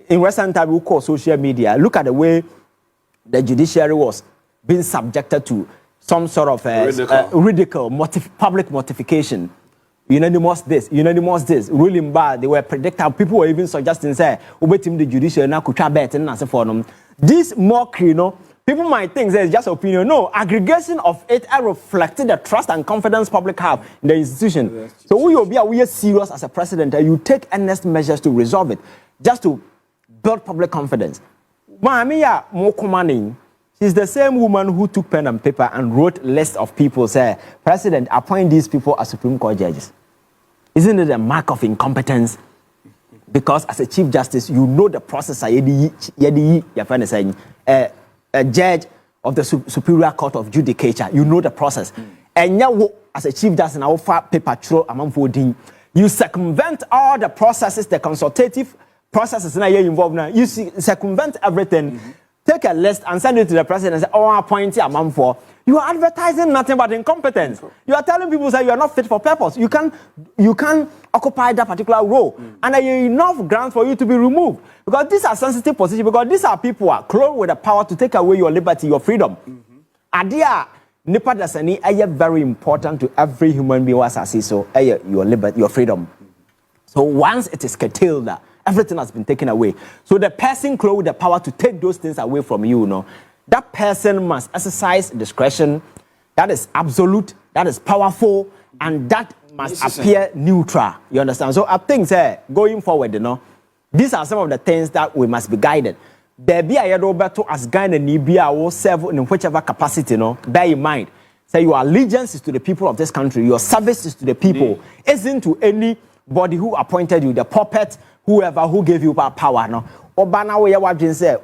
In recent time we call social media. Look at the way the judiciary was being subjected to some sort of ridicule, public mortification. Unanimous this, ruling bad. They were predictable. People were even suggesting, say, "Ubetim the judiciary now could try bet and answer for them." This mockery, people might think it's just opinion. No, aggregation of it reflected the trust and confidence public have in the institution. So we are serious as a president, and you take earnest measures to resolve it, just to build public confidence. Mahama Mokomani. She's the same woman who took pen and paper and wrote a list of people, say, President, appoint these people as Supreme Court judges. Isn't it a mark of incompetence? Because as a Chief Justice, you know the process. A judge of the Superior Court of Judicature, you know the process. And now, as a Chief Justice, now paper you circumvent all the processes, the consultative processes now you're involved now. You circumvent everything. Take a list and send it to the president and say, "Oh, I appoint a man for." You are advertising nothing but incompetence. You are telling people that you are not fit for purpose. You can occupy that particular role, and there are enough grounds for you to be removed because these are sensitive positions. Because these are people who are clothed with the power to take away your liberty, your freedom. Adia nipa dasani is very important to every human being. Was so your liberty, your freedom. So once it is curtailed, everything has been taken away. So the person clothed with the power to take those things away from you, that person must exercise discretion. That is absolute, that is powerful, and that must appear neutral. You understand? So I think going forward, these are some of the things that we must be guided. There be a Roberto as Ghana Nibia will serve in whichever capacity, bear in mind. Say your allegiance is to the people of this country, your service is to the people, isn't to anybody who appointed you, the puppet, whoever who gave you power, Obana we are say,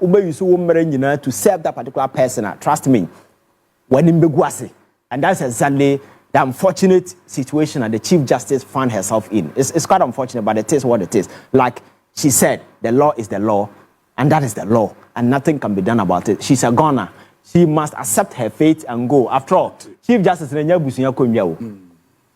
to serve that particular person. Trust me, when in Beguasi, and that's exactly the unfortunate situation that the Chief Justice found herself in. It's quite unfortunate, but it is what it is. Like she said, the law is the law, and that is the law, and nothing can be done about it. She's a goner. She must accept her fate and go. After all, Chief Justice Nenya Busunya Kumyao.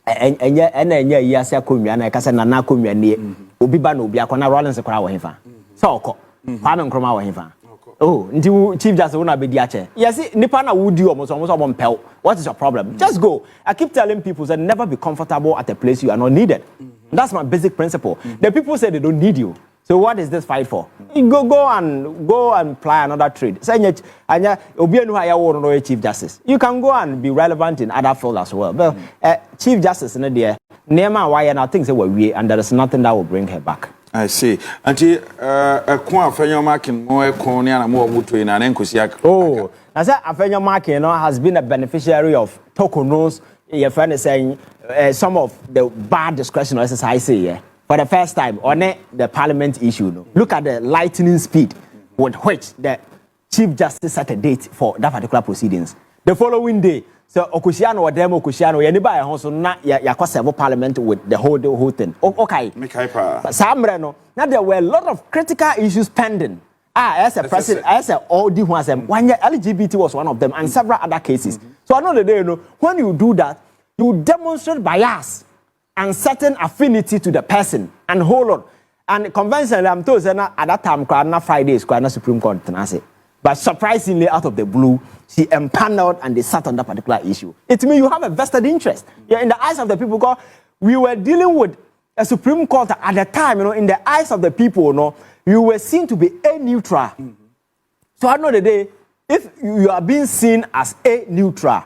Yasa Kumya, and I can say Nana Kumya near Ubiba no Biakona Rollins a crowd of him. So, Pam Croma him. Oh, until Chief Justice will not be the yes, Nipana would do almost one pelt. What is your problem? Just go. I keep telling people that never be comfortable at a place you are not needed. That's my basic principle. The people say they don't need you. So what is this fight for? You go and ply another trade. Chief Justice. You can go and be relevant in other fields as well. But Chief Justice in the Nema why and I think they were we and there is nothing that will bring her back. I see. Auntie, Kwa Fenyo Markin, more Konya and more Mutu in an Enkusiak. Oh, I said Fenyo Markin has been a beneficiary of Torkorno's your friend is saying some of the bad discretion exercise here for the first time on the parliament issue. No? Look at the lightning speed with which the Chief Justice set a date for that particular proceedings. The following day, so Okusiano or Demo Okusiano, anybody also not ya several parliament with the whole thing. Okay. But Samreno, now there were a lot of critical issues pending. As a president, as a all the ones, one year LGBT was one of them, and several other cases. So another day, when you do that, you demonstrate bias and certain affinity to the person, and hold on. And conventionally, I'm told at that time, not Fridays, not Supreme Court, but surprisingly, out of the blue, she empaneled and they sat on that particular issue. It means you have a vested interest. Yeah, in the eyes of the people, because we were dealing with a Supreme Court at the time, in the eyes of the people, you were seen to be a neutral. So at the end of the day, if you are being seen as a neutral,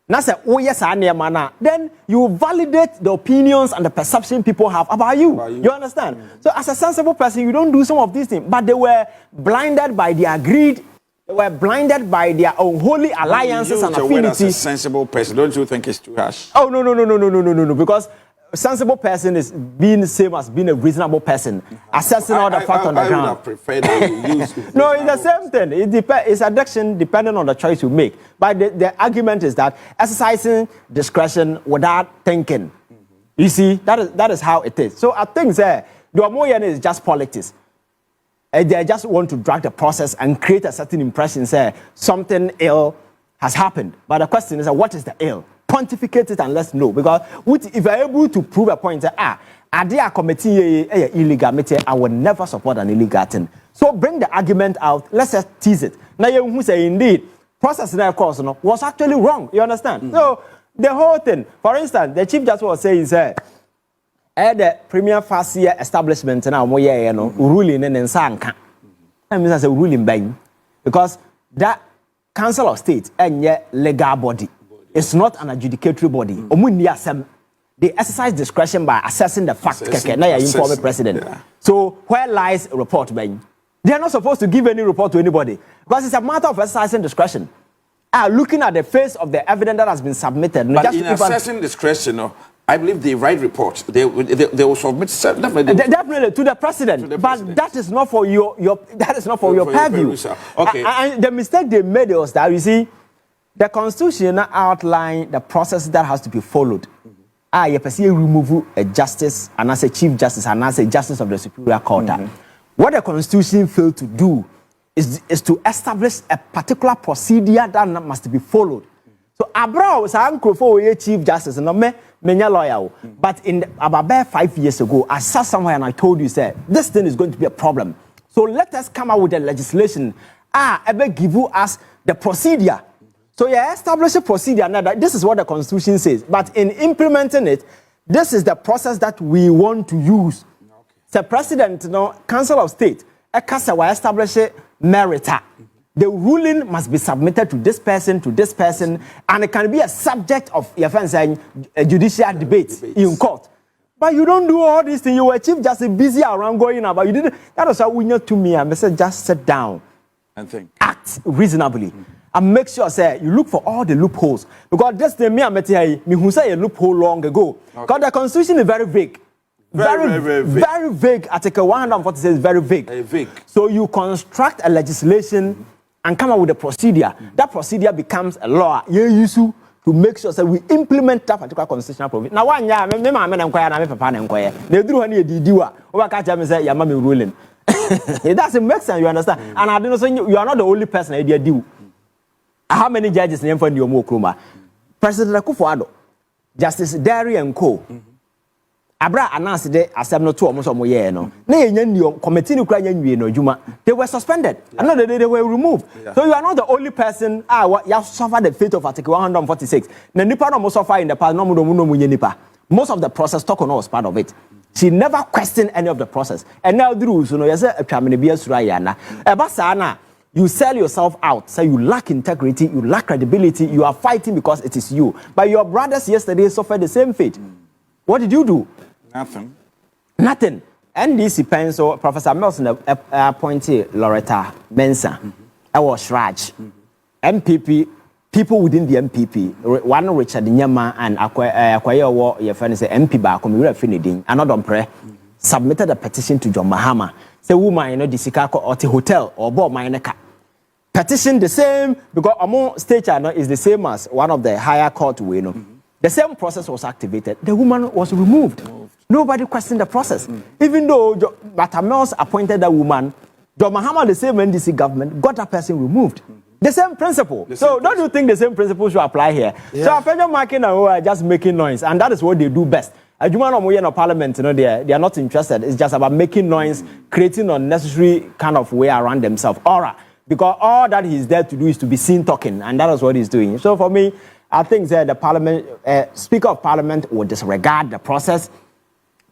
then you validate the opinions and the perception people have about you. You understand? So as a sensible person, you don't do some of these things. But they were blinded by their greed. They were blinded by their unholy alliances and affinities. As a sensible person, don't you think it's too harsh? Oh, no. Because a sensible person is being the same as being a reasonable person, assessing all the facts on the ground. I would have preferred that you use no, it's the same thing. It's addiction depending on the choice you make. But the argument is that exercising discretion without thinking. You see, that is how it is. So I think the Omoyene is just politics. They just want to drag the process and create a certain impression, say something ill has happened. But the question is, what is the ill? Pontificate it and let's know. Because if you're able to prove a point, are they committing illegal, I will never support an illegal thing. So bring the argument out. Let's just tease it. Now you say indeed, process in course was actually wrong. You understand? So the whole thing, for instance, the Chief Justice was saying, the premier first year establishment now ruling in Sanka. I mean, that's a ruling bang. Because that Council of State and legal body. It's not an adjudicatory body. They exercise discretion by assessing the fact. Now you inform the president. Yeah. So where lies a report, Ben? They are not supposed to give any report to anybody because it's a matter of exercising discretion. Looking at the face of the evidence that has been submitted. But just in assessing discretion, I believe they write reports. They will submit definitely to the president. But that is not for your purview. Okay. And the mistake they made was that you see. The Constitution outlined the process that has to be followed. You remove a justice, and as a Chief Justice, and as a Justice of the Superior Court. What the Constitution failed to do is to establish a particular procedure that must be followed. So, Abraham was a Chief Justice, and me lawyer. But about 5 years ago, I sat somewhere and I told you, this thing is going to be a problem. So let us come out with the legislation. Ever give us the procedure. So you establish a procedure. Now, this is what the Constitution says. But in implementing it, this is the process that we want to use. The President, Council of State, will establish a merita. The ruling must be submitted to this person, and it can be a subject of a judicial debate in court. But you don't do all these things. You were Chief Justice busy around going about. You didn't. That was how we know to me. I said, just sit down and think. Act reasonably. And make sure, you look for all the loopholes. Because this thing, me say a loophole long ago. Because the Constitution is very vague. Very vague. Article 146 is very vague. Vague. So you construct a legislation and come up with a procedure. That procedure becomes a law. You use to make sure that we implement that particular constitutional provision. Now, one year, they do any diwa. Over catch me say, "Yamami ruling." It doesn't make sense. You understand? And I don't know. You are not the only person idea do. How many judges name for the Omokroma? President Akufo-Addo, Justice Derry and Co. Abra announced the assembly to almost a year. They were suspended. Another day they were removed. So you are not the only person. You have suffered the fate of Article 146. Nipa no suffer in the past. Most of the process, Torkorno was part of it. She never questioned any of the process. And now the rules, you sell yourself out, so you lack integrity, you lack credibility, you are fighting because it is you. But your brothers yesterday suffered the same fate. What did you do? Nothing. NDC Penso, Professor Melson appointed Loretta Benson. I was Raj. MPP people within the MPP, one Richard Nyama and Akwaye War, your friend say MP back, we were finishing, another pre submitted a petition to John Mahama. Say, woman, you know, the Sikako or the hotel or bought my neck. Petition the same because among state channel is the same as one of the higher court we know. The same process was activated. The woman was removed. Nobody questioned the process. Even though Batamels appointed that woman, John Mahama, the same NDC government, got that person removed. The same principle. Don't you think the same principle should apply here? Yeah. So federal market are just making noise, and that is what they do best. As you know, Parliament, you know, they are not interested. It's just about making noise, creating unnecessary kind of way around themselves. Aura. Because all that he's there to do is to be seen talking, and that is what he's doing. So for me, I think that the Parliament, Speaker of Parliament will disregard the process.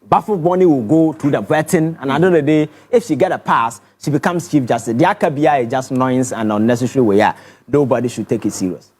Baffled Bonnie will go through the vetting, and at the end of the day, if she get a pass, she becomes Chief Justice. The Akabia is just noise and unnecessary way. Nobody should take it serious.